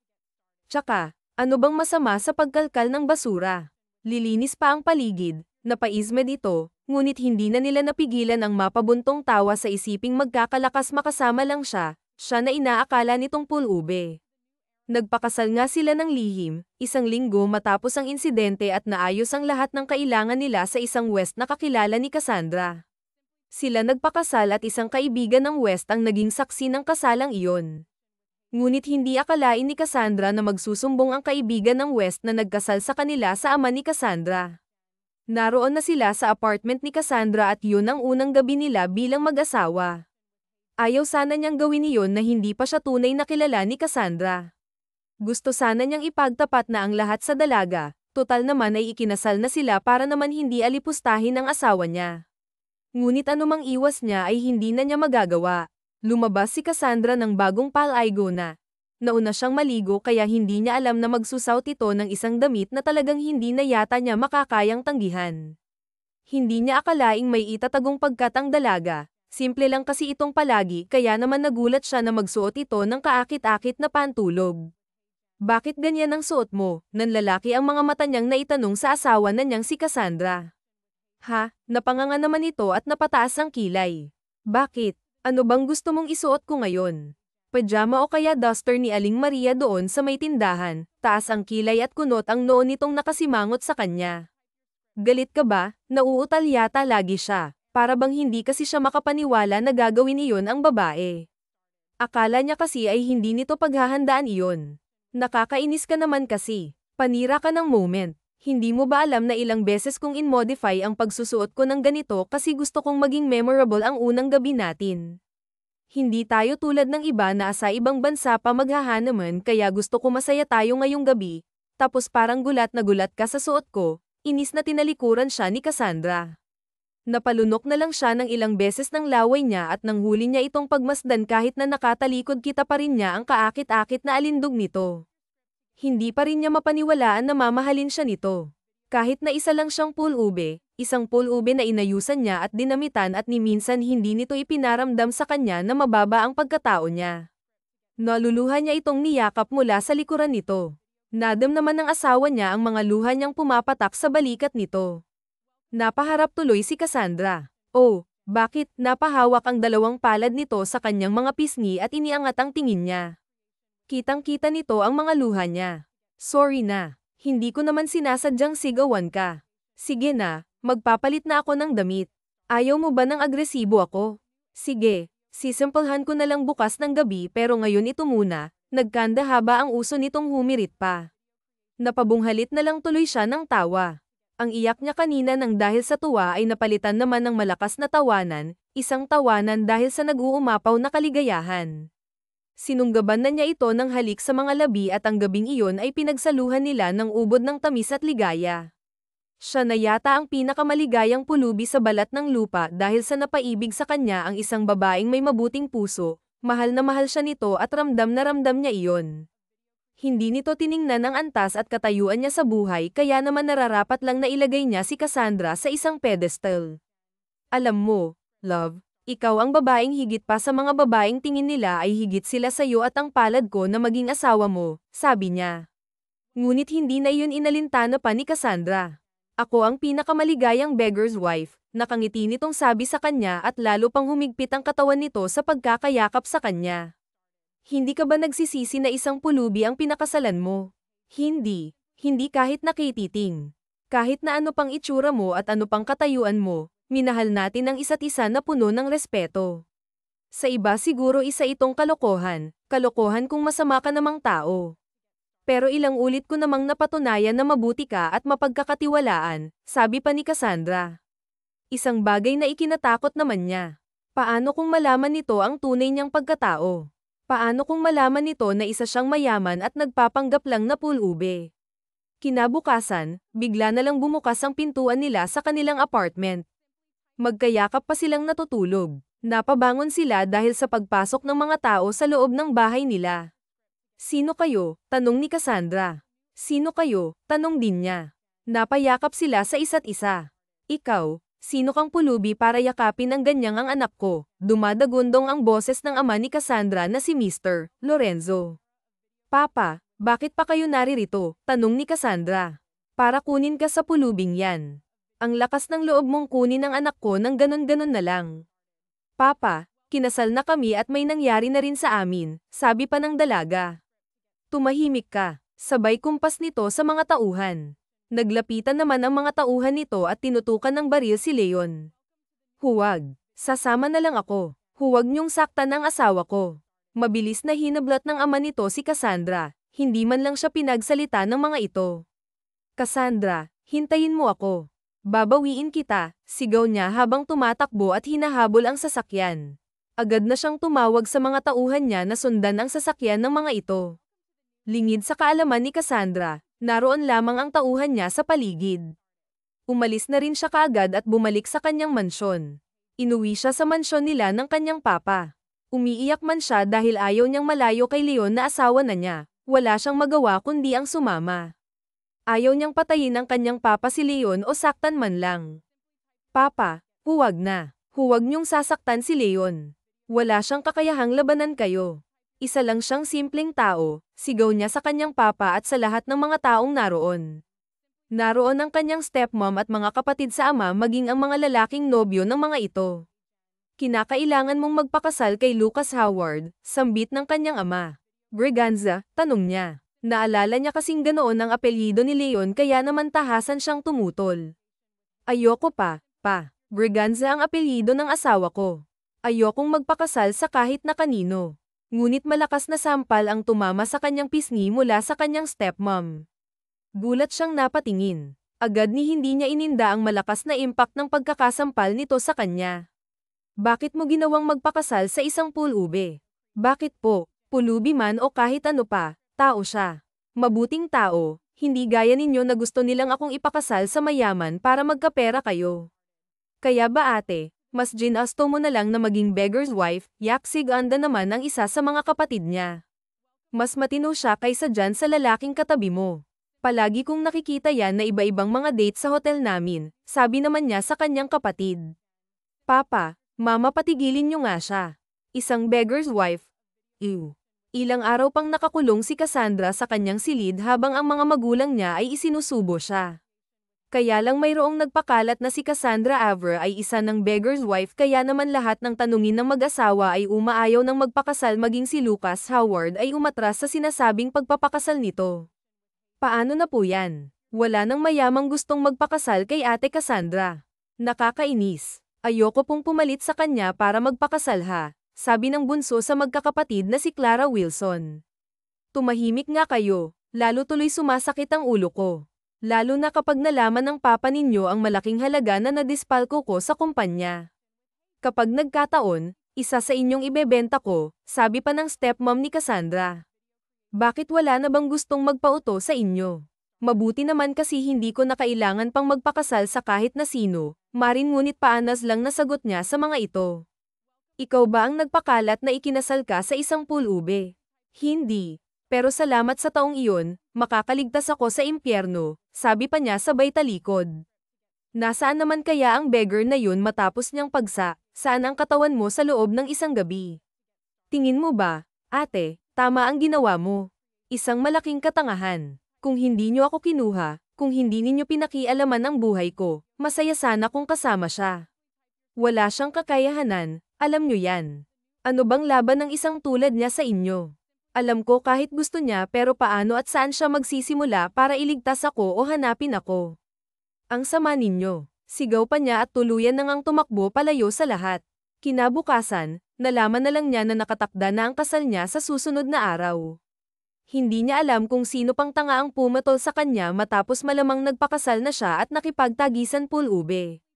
Tsaka, ano bang masama sa pagkalkal ng basura? Lilinis pa ang paligid, napaismed ito, ngunit hindi na nila napigilan ang mapabuntong tawa sa isiping magkakalakas makasama lang siya na inaakala nitong pulube. Nagpakasal nga sila ng lihim, 1 linggo matapos ang insidente at naayos ang lahat ng kailangan nila sa isang West na kakilala ni Cassandra. Sila nagpakasal at isang kaibigan ng West ang naging saksi ng kasalang iyon. Ngunit hindi akalain ni Cassandra na magsusumbong ang kaibigan ng West na nagkasal sa kanila sa ama ni Cassandra. Naroon na sila sa apartment ni Cassandra at yun ang unang gabi nila bilang mag-asawa. Ayaw sana niyang gawin iyon na hindi pa siya tunay na kilala ni Cassandra. Gusto sana niyang ipagtapat na ang lahat sa dalaga, total naman ay ikinasal na sila para naman hindi alipustahin ang asawa niya. Ngunit anumang iwas niya ay hindi na niya magagawa. Lumabas si Cassandra ng bagong palaygo na. Nauna siyang maligo kaya hindi niya alam na magsusuot ito ng isang damit na talagang hindi na yata niya makakayang tanggihan. Hindi niya akalaing may itatagong pagkat ang dalaga. Simple lang kasi itong palagi kaya naman nagulat siya na magsuot ito ng kaakit-akit na pantulog. Bakit ganyan ang suot mo? Nanlalaki ang mga mata niyang naitanong sa asawa na niyang si Cassandra. Ha, napanganga naman ito at napataas ang kilay. Bakit? Ano bang gusto mong isuot ko ngayon? Pajama o kaya duster ni Aling Maria doon sa may tindahan, taas ang kilay at kunot ang noo nitong nakasimangot sa kanya. Galit ka ba? Nauutal yata lagi siya, para bang hindi kasi siya makapaniwala na gagawin iyon ang babae. Akala niya kasi ay hindi nito paghahandaan iyon. Nakakainis ka naman kasi. Panira ka ng moment. Hindi mo ba alam na ilang beses kong in-modify ang pagsusuot ko ng ganito kasi gusto kong maging memorable ang unang gabi natin. Hindi tayo tulad ng iba na sa ibang bansa pa maghahanaman kaya gusto ko masaya tayo ngayong gabi. Tapos parang gulat na gulat ka sa suot ko, inis na tinalikuran siya ni Cassandra. Napalunok na lang siya ng ilang beses ng laway niya at nang huli niya itong pagmasdan kahit na nakatalikod kita pa rin niya ang kaakit-akit na alindog nito. Hindi pa rin niya mapaniwalaan na mamahalin siya nito. Kahit na isa lang siyang pulube, isang pulube na inayusan niya at dinamitan at ni minsan hindi nito ipinaramdam sa kanya na mababa ang pagkatao niya. Naluluha niya itong niyakap mula sa likuran nito. Nadam naman ng asawa niya ang mga luha niyang pumapatak sa balikat nito. Napaharap tuloy si Cassandra. Oh, bakit? Napahawak ang dalawang palad nito sa kanyang mga pisngi at iniangat ang tingin niya. Kitang-kita nito ang mga luha niya. Sorry na. Hindi ko naman sinasadyang sigawan ka. Sige na, magpapalit na ako ng damit. Ayaw mo ba ng agresibo ako? Sige, sisimplehan ko na lang bukas ng gabi pero ngayon ito muna. Nagkanda haba ang uso nitong humirit pa. Napabunghalit na lang tuloy siya ng tawa. Ang iyak niya kanina nang dahil sa tuwa ay napalitan naman ng malakas na tawanan, isang tawanan dahil sa nag-uumapaw na kaligayahan. Sinunggaban na niya ito ng halik sa mga labi at ang gabing iyon ay pinagsaluhan nila ng ubod ng tamis at ligaya. Siya na yata ang pinakamaligayang pulubi sa balat ng lupa dahil sa napaibig sa kanya ang isang babaeng may mabuting puso, mahal na mahal siya nito at ramdam na ramdam niya iyon. Hindi nito tiningnan ang antas at katayuan niya sa buhay kaya naman nararapat lang na ilagay niya si Cassandra sa isang pedestal. Alam mo, Love, ikaw ang babaeng higit pa sa mga babaeng tingin nila ay higit sila sa'yo at ang palad ko na maging asawa mo, sabi niya. Ngunit hindi na iyon inalintana pa ni Cassandra. Ako ang pinakamaligayang beggar's wife, nakangiti nitong sabi sa kanya at lalo pang humigpit ang katawan nito sa pagkakayakap sa kanya. Hindi ka ba nagsisisi na isang pulubi ang pinakasalan mo? Hindi. Hindi kahit nakititing. Kahit na ano pang itsura mo at ano pang katayuan mo, minahal natin ang isa't isa na puno ng respeto. Sa iba siguro isa itong kalokohan kung masama ka namang tao. Pero ilang ulit ko namang napatunayan na mabuti ka at mapagkakatiwalaan, sabi pa ni Cassandra. Isang bagay na ikinatakot naman niya. Paano kung malaman nito ang tunay niyang pagkatao? Paano kung malaman nito na isa siyang mayaman at nagpapanggap lang na pulube? Kinabukasan, bigla na lang bumukas ang pintuan nila sa kanilang apartment. Magkayakap pa silang natutulog. Napabangon sila dahil sa pagpasok ng mga tao sa loob ng bahay nila. Sino kayo? Tanong ni Cassandra. Sino kayo? Tanong din niya. Napayakap sila sa isa't isa. Ikaw, sino kang pulubi para yakapin ang ganyang ang anak ko? Dumadagundong ang boses ng ama ni Cassandra na si Mr. Lorenzo. Papa, bakit pa kayo naririto? Tanong ni Cassandra. Para kunin ka sa pulubing yan. Ang lakas ng loob mong kunin ang anak ko ng ganon-ganon na lang. Papa, kinasal na kami at may nangyari na rin sa amin, sabi pa ng dalaga. Tumahimik ka, sabay kumpas nito sa mga tauhan. Naglapitan naman ang mga tauhan nito at tinutukan ng baril si Leon. Huwag, sasama na lang ako. Huwag niyong saktan ang asawa ko. Mabilis na hinablat ng ama nito si Cassandra, hindi man lang siya pinagsalita ng mga ito. Cassandra, hintayin mo ako. Babawiin kita, sigaw niya habang tumatakbo at hinahabol ang sasakyan. Agad na siyang tumawag sa mga tauhan niya na sundan ang sasakyan ng mga ito. Lingid sa kaalaman ni Cassandra, naroon lamang ang tauhan niya sa paligid. Umalis na rin siya kaagad at bumalik sa kanyang mansyon. Inuwi siya sa mansyon nila ng kanyang papa. Umiiyak man siya dahil ayaw niyang malayo kay Leon na asawa na niya, wala siyang magawa kundi ang sumama. Ayaw niyang patayin ang kanyang papa si Leon o saktan man lang. Papa, huwag na. Huwag niyong sasaktan si Leon. Wala siyang kakayahang labanan kayo. Isa lang siyang simpleng tao, sigaw niya sa kanyang papa at sa lahat ng mga taong naroon. Naroon ang kanyang stepmom at mga kapatid sa ama maging ang mga lalaking nobyo ng mga ito. Kinakailangan mong magpakasal kay Lucas Howard, sambit ng kanyang ama. Braganza, tanong niya. Naalala niya kasing ganoon ang apelyido ni Leon kaya naman tahasan siyang tumutol. Ayoko pa. Braganza ang apelyido ng asawa ko. Ayokong magpakasal sa kahit na kanino. Ngunit malakas na sampal ang tumama sa kanyang pisngi mula sa kanyang stepmom. Gulat siyang napatingin. Agad ni hindi niya ininda ang malakas na impact ng pagkakasampal nito sa kanya. Bakit mo ginawang magpakasal sa isang pulube? Bakit po, pulubi man o kahit ano pa, tao siya. Mabuting tao, hindi gaya ninyo na gusto nilang akong ipakasal sa mayaman para magkapera kayo. Kaya ba ate? Mas ginasto mo na lang na maging beggar's wife, yaksig anda naman ang isa sa mga kapatid niya. Mas matino siya kaysa dyan sa lalaking katabi mo. Palagi kong nakikita yan na iba-ibang mga date sa hotel namin, sabi naman niya sa kanyang kapatid. Papa, mama patigilin niyo nga siya. Isang beggar's wife. Ew. Ilang araw pang nakakulong si Cassandra sa kanyang silid habang ang mga magulang niya ay isinusubo siya. Kaya lang mayroong nagpakalat na si Cassandra Avra ay isa ng beggar's wife kaya naman lahat ng tanungin ng mag-asawa ay umaayaw ng magpakasal maging si Lucas Howard ay umatras sa sinasabing pagpapakasal nito. Paano na po yan? Wala nang mayamang gustong magpakasal kay ate Cassandra. Nakakainis. Ayoko pong pumalit sa kanya para magpakasal ha, sabi ng bunso sa magkakapatid na si Clara Wilson. Tumahimik nga kayo, lalo tuloy sumasakit ang ulo ko. Lalo na kapag nalaman ng papa ninyo ang malaking halaga na nadispalko ko sa kumpanya. Kapag nagkataon, isa sa inyong ibebenta ko, sabi pa ng stepmom ni Cassandra. Bakit wala na bang gustong magpauto sa inyo? Mabuti naman kasi hindi ko na kailangan pang magpakasal sa kahit na sino, marin ngunit paanas lang nasagot niya sa mga ito. Ikaw ba ang nagpakalat na ikinasal ka sa isang pulube? Hindi. Pero salamat sa taong iyon, makakaligtas ako sa impyerno, sabi pa niya sabay talikod. Nasaan naman kaya ang beggar na yun matapos niyang Saan ang katawan mo sa loob ng isang gabi? Tingin mo ba, ate, tama ang ginawa mo? Isang malaking katangahan. Kung hindi niyo ako kinuha, kung hindi ninyo pinakialaman ang buhay ko, masaya sana kung kasama siya. Wala siyang kakayahanan, alam niyo yan. Ano bang laban ng isang tulad niya sa inyo? Alam ko kahit gusto niya pero paano at saan siya magsisimula para iligtas ako o hanapin ako? Ang sama ninyo. Sigaw pa niya at tuluyan na ngang tumakbo palayo sa lahat. Kinabukasan, nalaman na lang niya na nakatakda na ang kasal niya sa susunod na araw. Hindi niya alam kung sino pang tanga ang pumatol sa kanya matapos malamang nagpakasal na siya at nakipagtagisan pulube.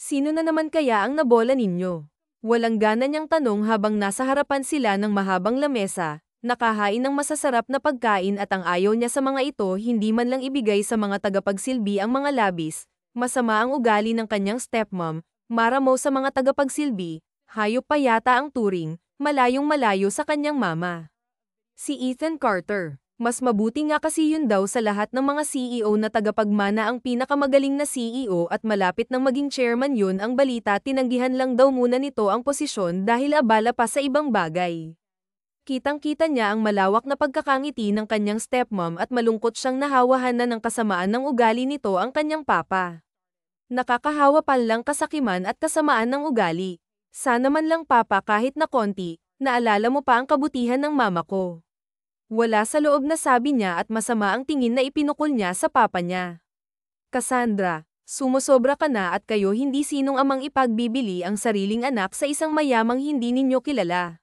Sino na naman kaya ang nabola ninyo? Walang gana niyang tanong habang nasa harapan sila ng mahabang lamesa, nakahain ng masasarap na pagkain at ang ayaw niya sa mga ito hindi man lang ibigay sa mga tagapagsilbi ang mga labis. Masama ang ugali ng kanyang stepmom, maramo sa mga tagapagsilbi, hayop pa yata ang turing, malayong malayo sa kanyang mama. Si Ethan Carter, mas mabuti nga kasi yun daw sa lahat ng mga CEO na tagapagmana ang pinakamagaling na CEO at malapit nang maging chairman yun ang balita tinanggihan lang daw muna nito ang posisyon dahil abala pa sa ibang bagay. Kitang-kita niya ang malawak na pagkakangiti ng kanyang stepmom at malungkot siyang nahawahan na ng kasamaan ng ugali nito ang kanyang papa. Nakakahawa pa lang kasakiman at kasamaan ng ugali. Sana man lang papa kahit na konti, naalala mo pa ang kabutihan ng mama ko. Wala sa loob na sabi niya at masama ang tingin na ipinukol niya sa papa niya. Cassandra, sumusobra ka na at kayo hindi sinong amang ipagbibili ang sariling anak sa isang mayamang hindi ninyo kilala.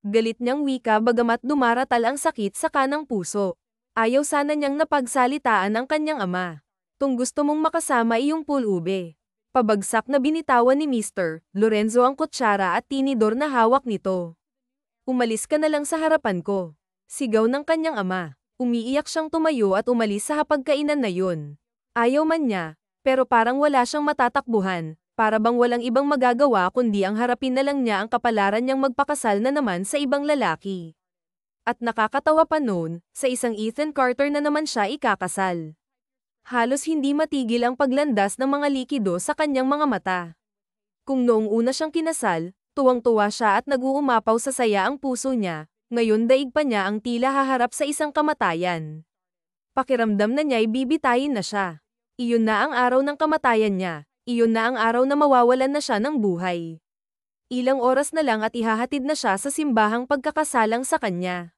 Galit niyang wika bagamat dumaratal ang sakit sa kanang puso. Ayaw sana niyang napagsalitaan ang kanyang ama. Tung gusto mong makasama iyong pulube. Pabagsak na binitawan ni Mr. Lorenzo ang kutsara at tinidor na hawak nito. Umalis ka na lang sa harapan ko. Sigaw ng kanyang ama. Umiiyak siyang tumayo at umalis sa hapagkainan na yun. Ayaw man niya, pero parang wala siyang matatakbuhan. Para bang walang ibang magagawa kundi ang harapin na lang niya ang kapalaran niyang magpakasal na naman sa ibang lalaki. At nakakatawa pa noon, sa isang Ethan Carter na naman siya ikakasal. Halos hindi matigil ang paglandas ng mga likido sa kanyang mga mata. Kung noong una siyang kinasal, tuwang-tuwa siya at nag-uumapaw sa saya ang puso niya, ngayon daig pa niya ang tila haharap sa isang kamatayan. Pakiramdam na niya'y bibitayin na siya. Iyon na ang araw ng kamatayan niya. Iyon na ang araw na mawawalan na siya ng buhay. Ilang oras na lang at ihahatid na siya sa simbahang pagkakasalang sa kanya.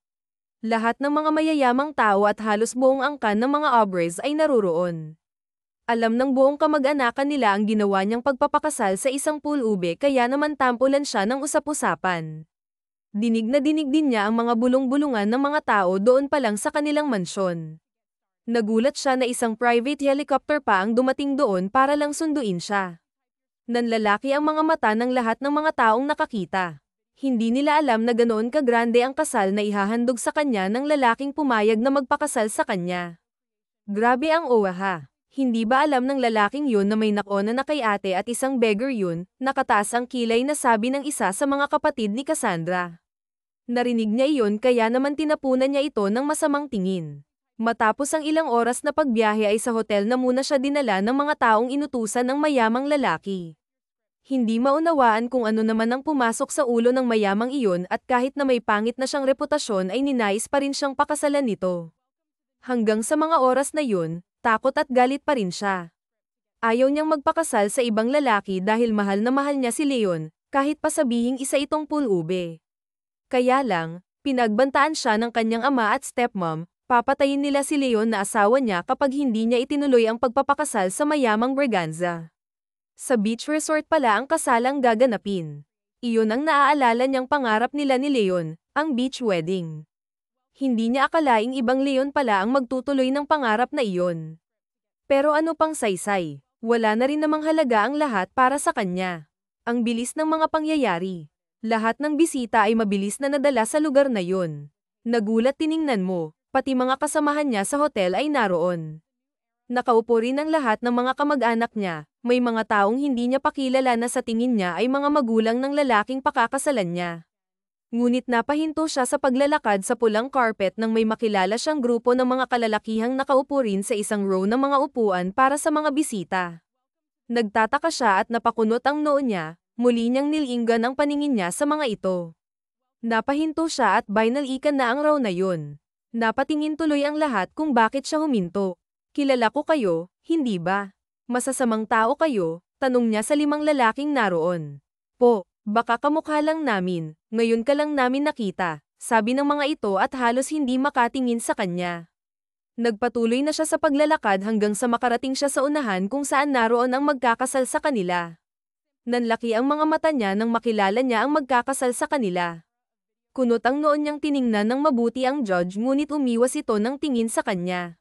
Lahat ng mga mayayamang tao at halos buong angkan ng mga Obres ay naruroon. Alam ng buong kamag-anakan nila ang ginawa niyang pagpapakasal sa isang pulube kaya naman tampulan siya ng usap-usapan. Dinig na dinig din niya ang mga bulong-bulungan ng mga tao doon pa lang sa kanilang mansyon. Nagulat siya na isang private helicopter pa ang dumating doon para lang sunduin siya. Nanlalaki ang mga mata ng lahat ng mga taong nakakita. Hindi nila alam na ganoon kagrande ang kasal na ihahandog sa kanya ng lalaking pumayag na magpakasal sa kanya. Grabe ang owaha. Hindi ba alam ng lalaking yun na may nakona na kay ate at isang beggar yun, nakataas ang kilay na sabi ng isa sa mga kapatid ni Cassandra. Narinig niya iyon kaya naman tinapunan niya ito ng masamang tingin. Matapos ang ilang oras na pagbiyahe ay sa hotel na muna siya dinala ng mga taong inutusan ng mayamang lalaki. Hindi maunawaan kung ano naman ang pumasok sa ulo ng mayamang iyon at kahit na may pangit na siyang reputasyon ay ninais pa rin siyang pakasalan nito. Hanggang sa mga oras na yun, takot at galit pa rin siya. Ayaw niyang magpakasal sa ibang lalaki dahil mahal na mahal niya si Leon, kahit pa sabihing isa itong pulube. Kaya lang, pinagbantaan siya ng kanyang ama at stepmom. Papatayin nila si Leon na asawa niya kapag hindi niya itinuloy ang pagpapakasal sa mayamang Braganza. Sa beach resort pala ang kasalang gaganapin. Iyon ang naaalala niyang pangarap nila ni Leon, ang beach wedding. Hindi niya akalaing ibang Leon pala ang magtutuloy ng pangarap na iyon. Pero ano pang saysay, wala na rin namang halaga ang lahat para sa kanya. Ang bilis ng mga pangyayari. Lahat ng bisita ay mabilis na nadala sa lugar na yun. Nagulat tiningnan mo. Pati mga kasamahan niya sa hotel ay naroon. Nakaupo rin ang lahat ng mga kamag-anak niya, may mga taong hindi niya pakilala na sa tingin niya ay mga magulang ng lalaking pakakasalan niya. Ngunit napahinto siya sa paglalakad sa pulang carpet nang may makilala siyang grupo ng mga kalalakihang nakaupo rin sa isang row ng mga upuan para sa mga bisita. Nagtataka siya at napakunot ang noo niya, Muli niyang nilinggan ang paningin niya sa mga ito. Napahinto siya at binalikan na ang raw na yun. Napatingin tuloy ang lahat kung bakit siya huminto. Kilala ko kayo, hindi ba? Masasamang tao kayo, tanong niya sa 5 lalaking naroon. Po, baka kamukha lang namin, ngayon ka lang namin nakita, sabi ng mga ito at halos hindi makatingin sa kanya. Nagpatuloy na siya sa paglalakad hanggang sa makarating siya sa unahan kung saan naroon ang magkakasal sa kanila. Nanlaki ang mga mata niya nang makilala niya ang magkakasal sa kanila. Kunot ang noon niyang tiningnan ng mabuti ang judge ngunit umiwas ito ng tingin sa kanya.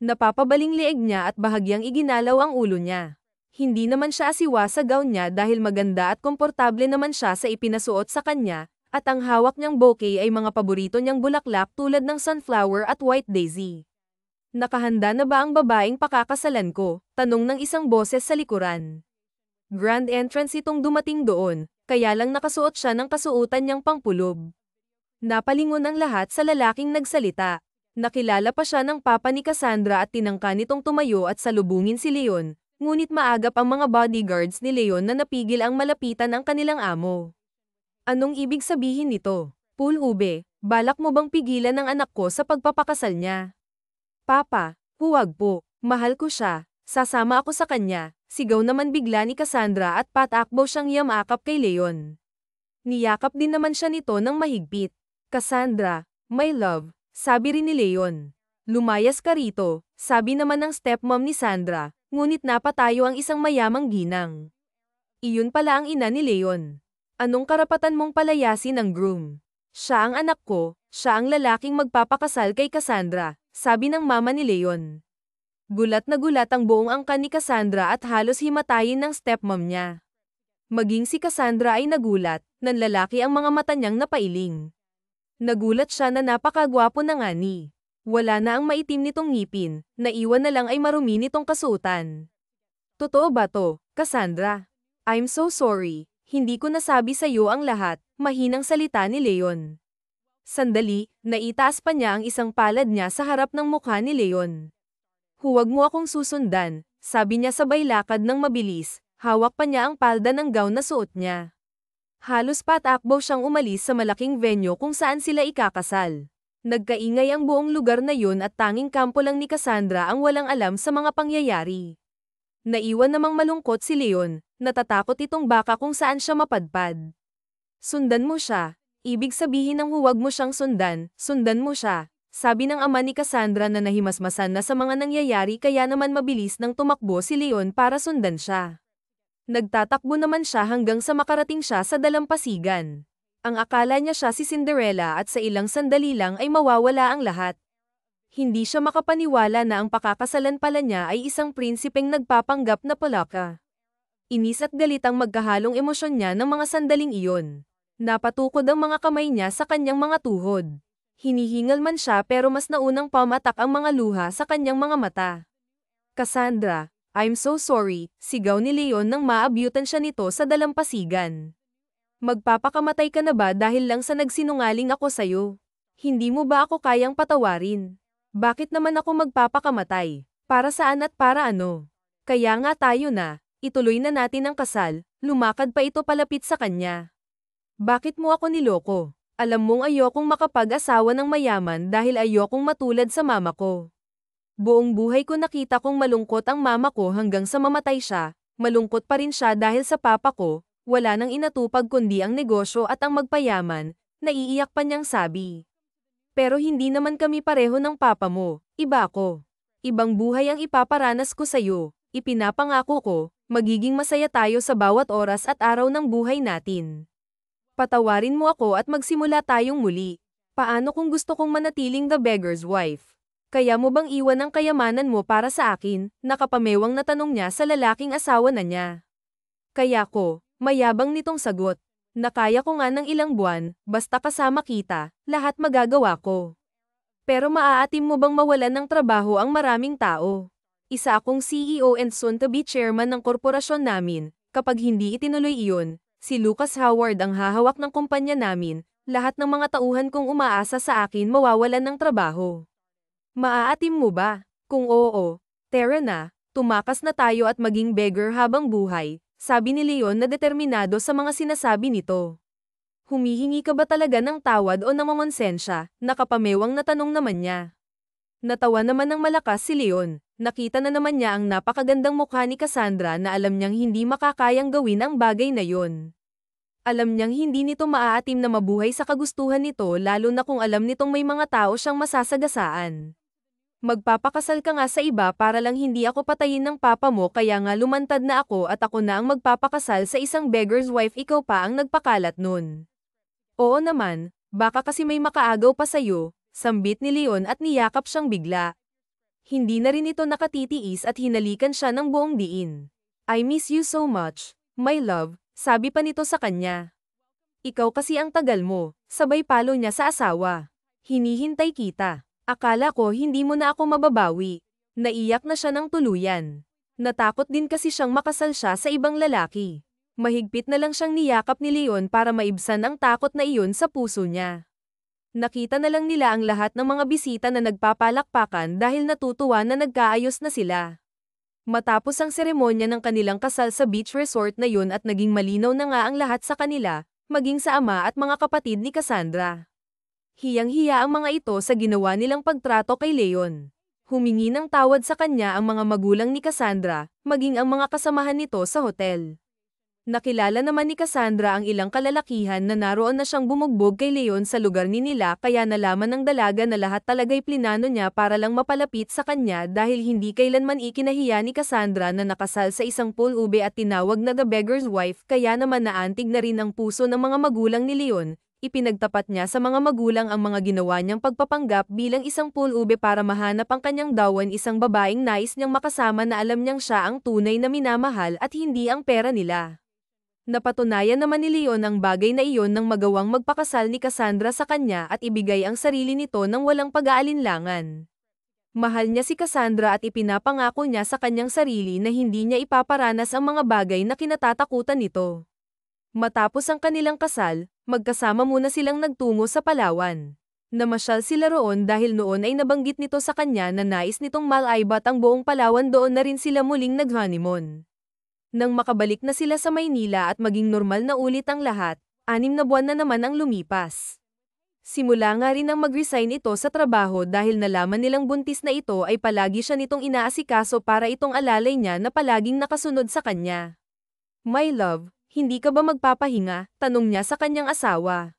Napapabaling leeg niya at bahagyang iginalaw ang ulo niya. Hindi naman siya asiwa sa gown niya dahil maganda at komportable naman siya sa ipinasuot sa kanya, at ang hawak niyang bouquet ay mga paborito niyang bulaklak tulad ng sunflower at white daisy. Nakahanda na ba ang babaeng pakakasalan ko? Tanong ng isang boses sa likuran. Grand entrance itong dumating doon, kaya lang nakasuot siya ng kasuotan niyang pangpulob. Napalingon ang lahat sa lalaking nagsalita. Nakilala pa siya ng papa ni Cassandra at tinangka nitong tumayo at salubungin si Leon, ngunit maagap ang mga bodyguards ni Leon na napigil ang malapitan ang kanilang amo. Anong ibig sabihin nito? Pulhube, balak mo bang pigilan ang anak ko sa pagpapakasal niya? Papa, huwag po, mahal ko siya, sasama ako sa kanya, sigaw naman bigla ni Cassandra at patakbo siyang yamakap kay Leon. Niyakap din naman siya nito ng mahigpit. Cassandra, my love, sabi rin ni Leon. Lumayas ka rito, sabi naman ng stepmom ni Sandra, ngunit napatayo ang isang mayamang ginang. Iyon pala ang ina ni Leon. Anong karapatan mong palayasin ang groom? Siya ang anak ko, siya ang lalaking magpapakasal kay Cassandra, sabi ng mama ni Leon. Gulat na gulat ang buong angkan ni Cassandra at halos himatayin ng stepmom niya. Maging si Cassandra ay nagulat, nanlalaki ang mga mata niyang napailing. Nagulat siya na napakagwapo na nga ni. Wala na ang maitim nitong ngipin, naiwan na lang ay marumi nitong kasuotan. Totoo ba to, Cassandra? I'm so sorry, hindi ko nasabi sa iyo ang lahat, mahinang salita ni Leon. Sandali, naitaas pa niya ang isang palad niya sa harap ng mukha ni Leon. Huwag mo akong susundan, sabi niya sabay lakad ng mabilis, hawak pa niya ang palda ng gown na suot niya. Halos patakbo siyang umalis sa malaking venue kung saan sila ikakasal. Nagkaingay ang buong lugar na yun at tanging kampo lang ni Cassandra ang walang alam sa mga pangyayari. Naiwan namang malungkot si Leon, natatakot itong baka kung saan siya mapadpad. Sundan mo siya, ibig sabihin ng huwag mo siyang sundan mo siya, sabi ng ama ni Cassandra na nahimasmasan na sa mga nangyayari kaya naman mabilis nang tumakbo si Leon para sundan siya. Nagtatakbo naman siya hanggang sa makarating siya sa dalampasigan. Ang akala niya siya si Cinderella at sa ilang sandali lang ay mawawala ang lahat. Hindi siya makapaniwala na ang pakakasalan pala niya ay isang prinsipeng nagpapanggap na palaka. Inis at galit ang magkahalong emosyon niya ng mga sandaling iyon. Napatukod ang mga kamay niya sa kanyang mga tuhod. Hinihingal man siya pero mas naunang pamatak ang mga luha sa kanyang mga mata. Cassandra, I'm so sorry, sigaw ni Leon nang maabyutan siya nito sa dalampasigan. Magpapakamatay ka na ba dahil lang sa nagsinungaling ako sa'yo? Hindi mo ba ako kayang patawarin? Bakit naman ako magpapakamatay? Para saan at para ano? Kaya nga tayo na, ituloy na natin ang kasal, lumakad pa ito palapit sa kanya. Bakit mo ako niloko? Alam mong ayokong makapag-asawa ng mayaman dahil ayokong matulad sa mama ko. Buong buhay ko nakita kong malungkot ang mama ko hanggang sa mamatay siya, malungkot pa rin siya dahil sa papa ko, wala nang inatupag kundi ang negosyo at ang magpayaman, naiiyak pa niyang sabi. Pero hindi naman kami pareho ng papa mo, iba ko. Ibang buhay ang ipaparanas ko sa'yo, ipinapangako ko, magiging masaya tayo sa bawat oras at araw ng buhay natin. Patawarin mo ako at magsimula tayong muli. Paano kung gusto kong manatiling the beggar's wife? Kaya mo bang iwan ang kayamanan mo para sa akin? Nakapamewang na tanong niya sa lalaking asawa na niya. Kaya ko, mayabang nitong sagot. Nakaya ko nga ng ilang buwan, basta kasama kita, lahat magagawa ko. Pero maaatim mo bang mawalan ng trabaho ang maraming tao? Isa akong CEO and soon-to-be chairman ng korporasyon namin, kapag hindi itinuloy iyon, si Lucas Howard ang hahawak ng kumpanya namin, lahat ng mga tauhan kong umaasa sa akin mawawalan ng trabaho. Maaatim mo ba? Kung oo, tara na, tumakas na tayo at maging beggar habang buhay, sabi ni Leon na determinado sa mga sinasabi nito. Humihingi ka ba talaga ng tawad o namamonsensya? Nakapamewang na tanong naman niya. Natawa naman ng malakas si Leon. Nakita na naman niya ang napakagandang mukha ni Cassandra na alam niyang hindi makakayang gawin ang bagay na yon. Alam niyang hindi nito maaatim na mabuhay sa kagustuhan nito lalo na kung alam nitong may mga tao siyang masasagasaan. Magpapakasal ka nga sa iba para lang hindi ako patayin ng papa mo kaya nga lumantad na ako at ako na ang magpapakasal sa isang beggar's wife ikaw pa ang nagpakalat nun. Oo naman, baka kasi may makaagaw pa sa'yo, sambit ni Leon at niyakap siyang bigla. Hindi na rin ito nakatitiis at hinalikan siya ng buong diin. I miss you so much, my love, sabi pa nito sa kanya. Ikaw kasi ang tagal mo, sabay palo niya sa asawa. Hinihintay kita. Akala ko hindi mo na ako mababawi. Naiyak na siya ng tuluyan. Natakot din kasi siyang makasal siya sa ibang lalaki. Mahigpit na lang siyang niyakap ni Leon para maibsan ang takot na iyon sa puso niya. Nakita na lang nila ang lahat ng mga bisita na nagpapalakpakan dahil natutuwa na nagkaayos na sila. Matapos ang seremonya ng kanilang kasal sa beach resort na yun at naging malinaw na nga ang lahat sa kanila, maging sa ama at mga kapatid ni Cassandra. Hiyang-hiya ang mga ito sa ginawa nilang pagtrato kay Leon. Humingi ng tawad sa kanya ang mga magulang ni Cassandra, maging ang mga kasamahan nito sa hotel. Nakilala naman ni Cassandra ang ilang kalalakihan na naroon na siyang bumugbog kay Leon sa lugar ni nila kaya nalaman ng dalaga na lahat talaga'y plinano niya para lang mapalapit sa kanya dahil hindi kailanman ikinahiya ni Cassandra na nakasal sa isang pulube at tinawag na the beggar's wife kaya naman naantig na rin ang puso ng mga magulang ni Leon. Ipinagtapat niya sa mga magulang ang mga ginawa niyang pagpapanggap bilang isang pulube para mahanap ang kanyang dawan isang babaeng nais niyang makasama na alam niyang siya ang tunay na minamahal at hindi ang pera nila. Napatunayan naman ni Leon ang bagay na iyon nang magawang magpakasal ni Cassandra sa kanya at ibigay ang sarili nito ng walang pag-aalinlangan. Mahal niya si Cassandra at ipinapangako niya sa kanyang sarili na hindi niya ipaparanas ang mga bagay na kinatatakutan nito. Matapos ang kanilang kasal, magkasama muna silang nagtungo sa Palawan. Namasyal sila roon dahil noon ay nabanggit nito sa kanya na nais nitong malaibat ang buong Palawan doon na rin sila muling nag-honeymoon. Nang makabalik na sila sa Maynila at maging normal na ulit ang lahat, 6 na buwan na naman ang lumipas. Simula nga rin ang mag-resign ito sa trabaho dahil nalaman nilang buntis na ito ay palagi siya nitong inaasikaso para itong alalay niya na palaging nakasunod sa kanya. My love, hindi ka ba magpapahinga? Tanong niya sa kanyang asawa.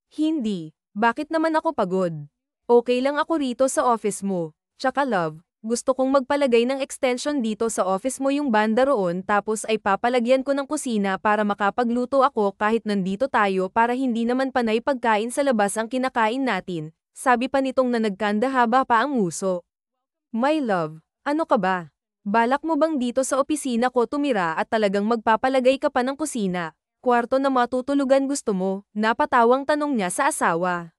Hindi. Bakit naman ako pagod? Okay lang ako rito sa office mo. Tsaka love, gusto kong magpalagay ng extension dito sa office mo yung banda roon tapos ay papalagyan ko ng kusina para makapagluto ako kahit nandito tayo para hindi naman panay pagkain sa labas ang kinakain natin, sabi pa nitong na nagkandahaba pa ang nguso. My love, ano ka ba? Balak mo bang dito sa opisina ko tumira at talagang magpapalagay ka pa ng kusina? Kwarto na matutulugan gusto mo? Napatawang tanong niya sa asawa.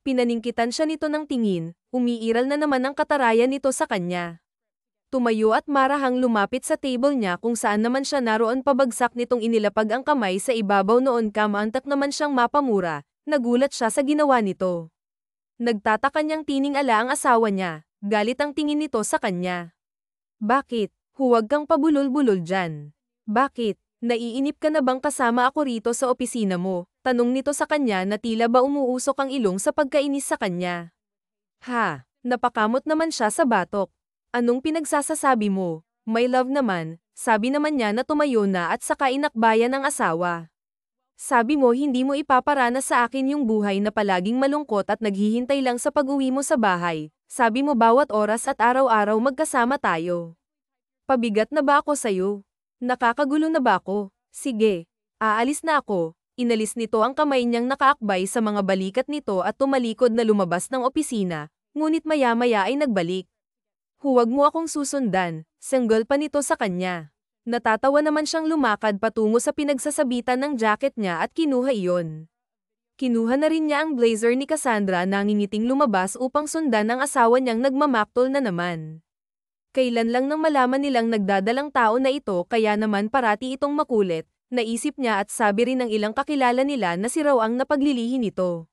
Pinaningkitan siya nito ng tingin, umiiral na naman ang katarayan nito sa kanya. Tumayo at marahang lumapit sa table niya kung saan naman siya naroon pabagsak nitong inilapag ang kamay sa ibabaw noon kamantak naman siyang mapamura, nagulat siya sa ginawa nito. Nagtataka niyang tining-ala ang asawa niya, galit ang tingin nito sa kanya. Bakit? Huwag kang pabulol-bulol dyan. Bakit? Naiinip ka na bang kasama ako rito sa opisina mo? Tanong nito sa kanya na tila ba umuusok ang ilong sa pagkainis sa kanya. Ha, napakamot naman siya sa batok. Anong pinagsasasabi mo? My love naman, sabi naman niya na tumayo na at saka inakbayan ang asawa. Sabi mo hindi mo ipaparana sa akin yung buhay na palaging malungkot at naghihintay lang sa pag-uwi mo sa bahay. Sabi mo bawat oras at araw-araw magkasama tayo. Pabigat na ba ako sa'yo? Nakakagulo na ba ako? Sige, aalis na ako. Inalis nito ang kamay niyang nakaakbay sa mga balikat nito at tumalikod na lumabas ng opisina, ngunit maya-maya ay nagbalik. Huwag mo akong susundan, sanggol pa nito sa kanya. Natatawa naman siyang lumakad patungo sa pinagsasabitan ng jacket niya at kinuha iyon. Kinuha na rin niya ang blazer ni Cassandra nangingiting lumabas upang sundan ang asawa niyang nagmamaktol na naman. Kailan lang nang malaman nilang nagdadalang tao na ito kaya naman parati itong makulit, naisip niya at sabi rin ng ilang kakilala nila na si raw ang napaglilihi nito.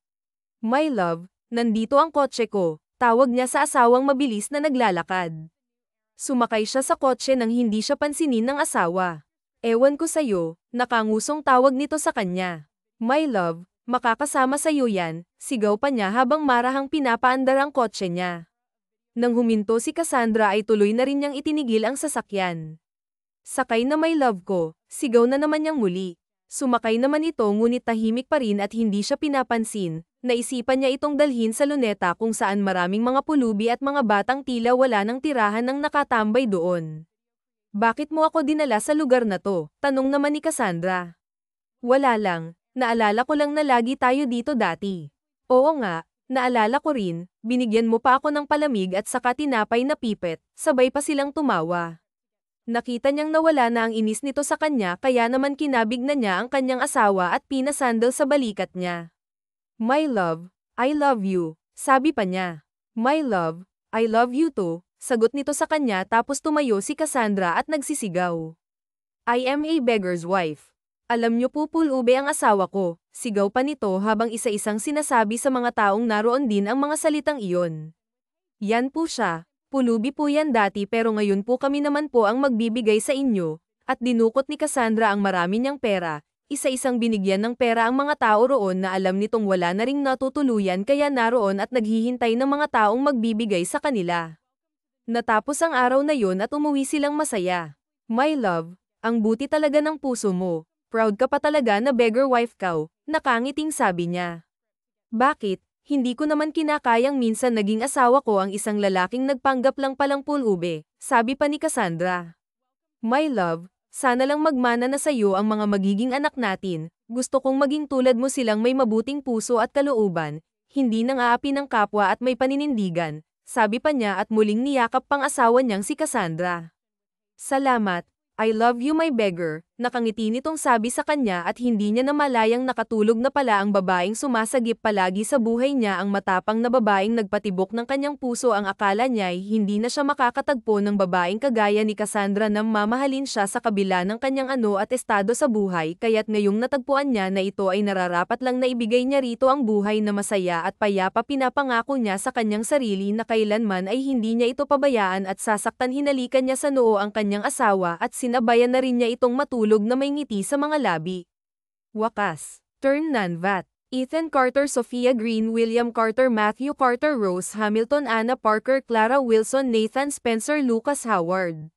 My love, nandito ang kotse ko, tawag niya sa asawang mabilis na naglalakad. Sumakay siya sa kotse nang hindi siya pansinin ng asawa. Ewan ko sa'yo, nakangusong tawag nito sa kanya. My love, makakasama sa'yo yan, sigaw pa niya habang marahang pinapaandar ang kotse niya. Nang huminto si Cassandra ay tuloy na rin niyang itinigil ang sasakyan. Sakay na my love ko, sigaw na naman niyang muli. Sumakay naman ito ngunit tahimik pa rin at hindi siya pinapansin. Naisipan niya itong dalhin sa luneta kung saan maraming mga pulubi at mga batang tila wala nang tirahan ng nakatambay doon. Bakit mo ako dinala sa lugar na to? Tanong naman ni Cassandra. Wala lang, naalala ko lang na lagi tayo dito dati. Oo nga, naalala ko rin, binigyan mo pa ako ng palamig at saka tinapay na pipet, sabay pa silang tumawa. Nakita niyang nawala na ang inis nito sa kanya kaya naman kinabig na niya ang kanyang asawa at pinasandal sa balikat niya. My love, I love you, sabi pa niya. My love, I love you too, sagot nito sa kanya tapos tumayo si Cassandra at nagsisigaw. I am a beggar's wife. Alam niyo po pulube ang asawa ko, sigaw pa nito habang isa-isang sinasabi sa mga taong naroon din ang mga salitang iyon. Yan po siya, pulubi po yan dati pero ngayon po kami naman po ang magbibigay sa inyo, at dinukot ni Cassandra ang marami niyang pera. Isa-isang binigyan ng pera ang mga tao roon na alam nitong wala na ring natutuluyan kaya naroon at naghihintay ng mga taong magbibigay sa kanila. Natapos ang araw na yon at umuwi silang masaya. My love, ang buti talaga ng puso mo. Proud ka pa talaga na beggar wife ka, nakangiting sabi niya. Bakit? Hindi ko naman kinakayang minsan naging asawa ko ang isang lalaking nagpanggap lang palang pulube, sabi pa ni Cassandra. My love, sana lang magmana na sa'yo ang mga magiging anak natin, gusto kong maging tulad mo silang may mabuting puso at kalooban, hindi nang aapi ng kapwa at may paninindigan, sabi pa niya at muling niyakap pang asawa niyang si Cassandra. Salamat, I love you my beggar, nakangiti nitong sabi sa kanya at hindi niya namalayang nakatulog na pala ang babaeng sumasagip palagi sa buhay niya ang matapang na babaeng nagpatibok ng kanyang puso ang akala niya'y hindi na siya makakatagpo ng babaeng kagaya ni Cassandra na mamahalin siya sa kabila ng kanyang ano at estado sa buhay kaya't ngayong natagpuan niya na ito ay nararapat lang na ibigay niya rito ang buhay na masaya at payapa pinapangako niya sa kanyang sarili na kailanman ay hindi niya ito pabayaan at sasaktan hinalikan niya sa noo ang kanyang asawa at sinabayan na rin niya itong matulog na may ngiti sa mga labi. Wakas. Turn Nanvat. Ethan Carter, Sophia Green, William Carter, Matthew Carter, Rose Hamilton, Anna Parker, Clara Wilson, Nathan Spencer, Lucas Howard.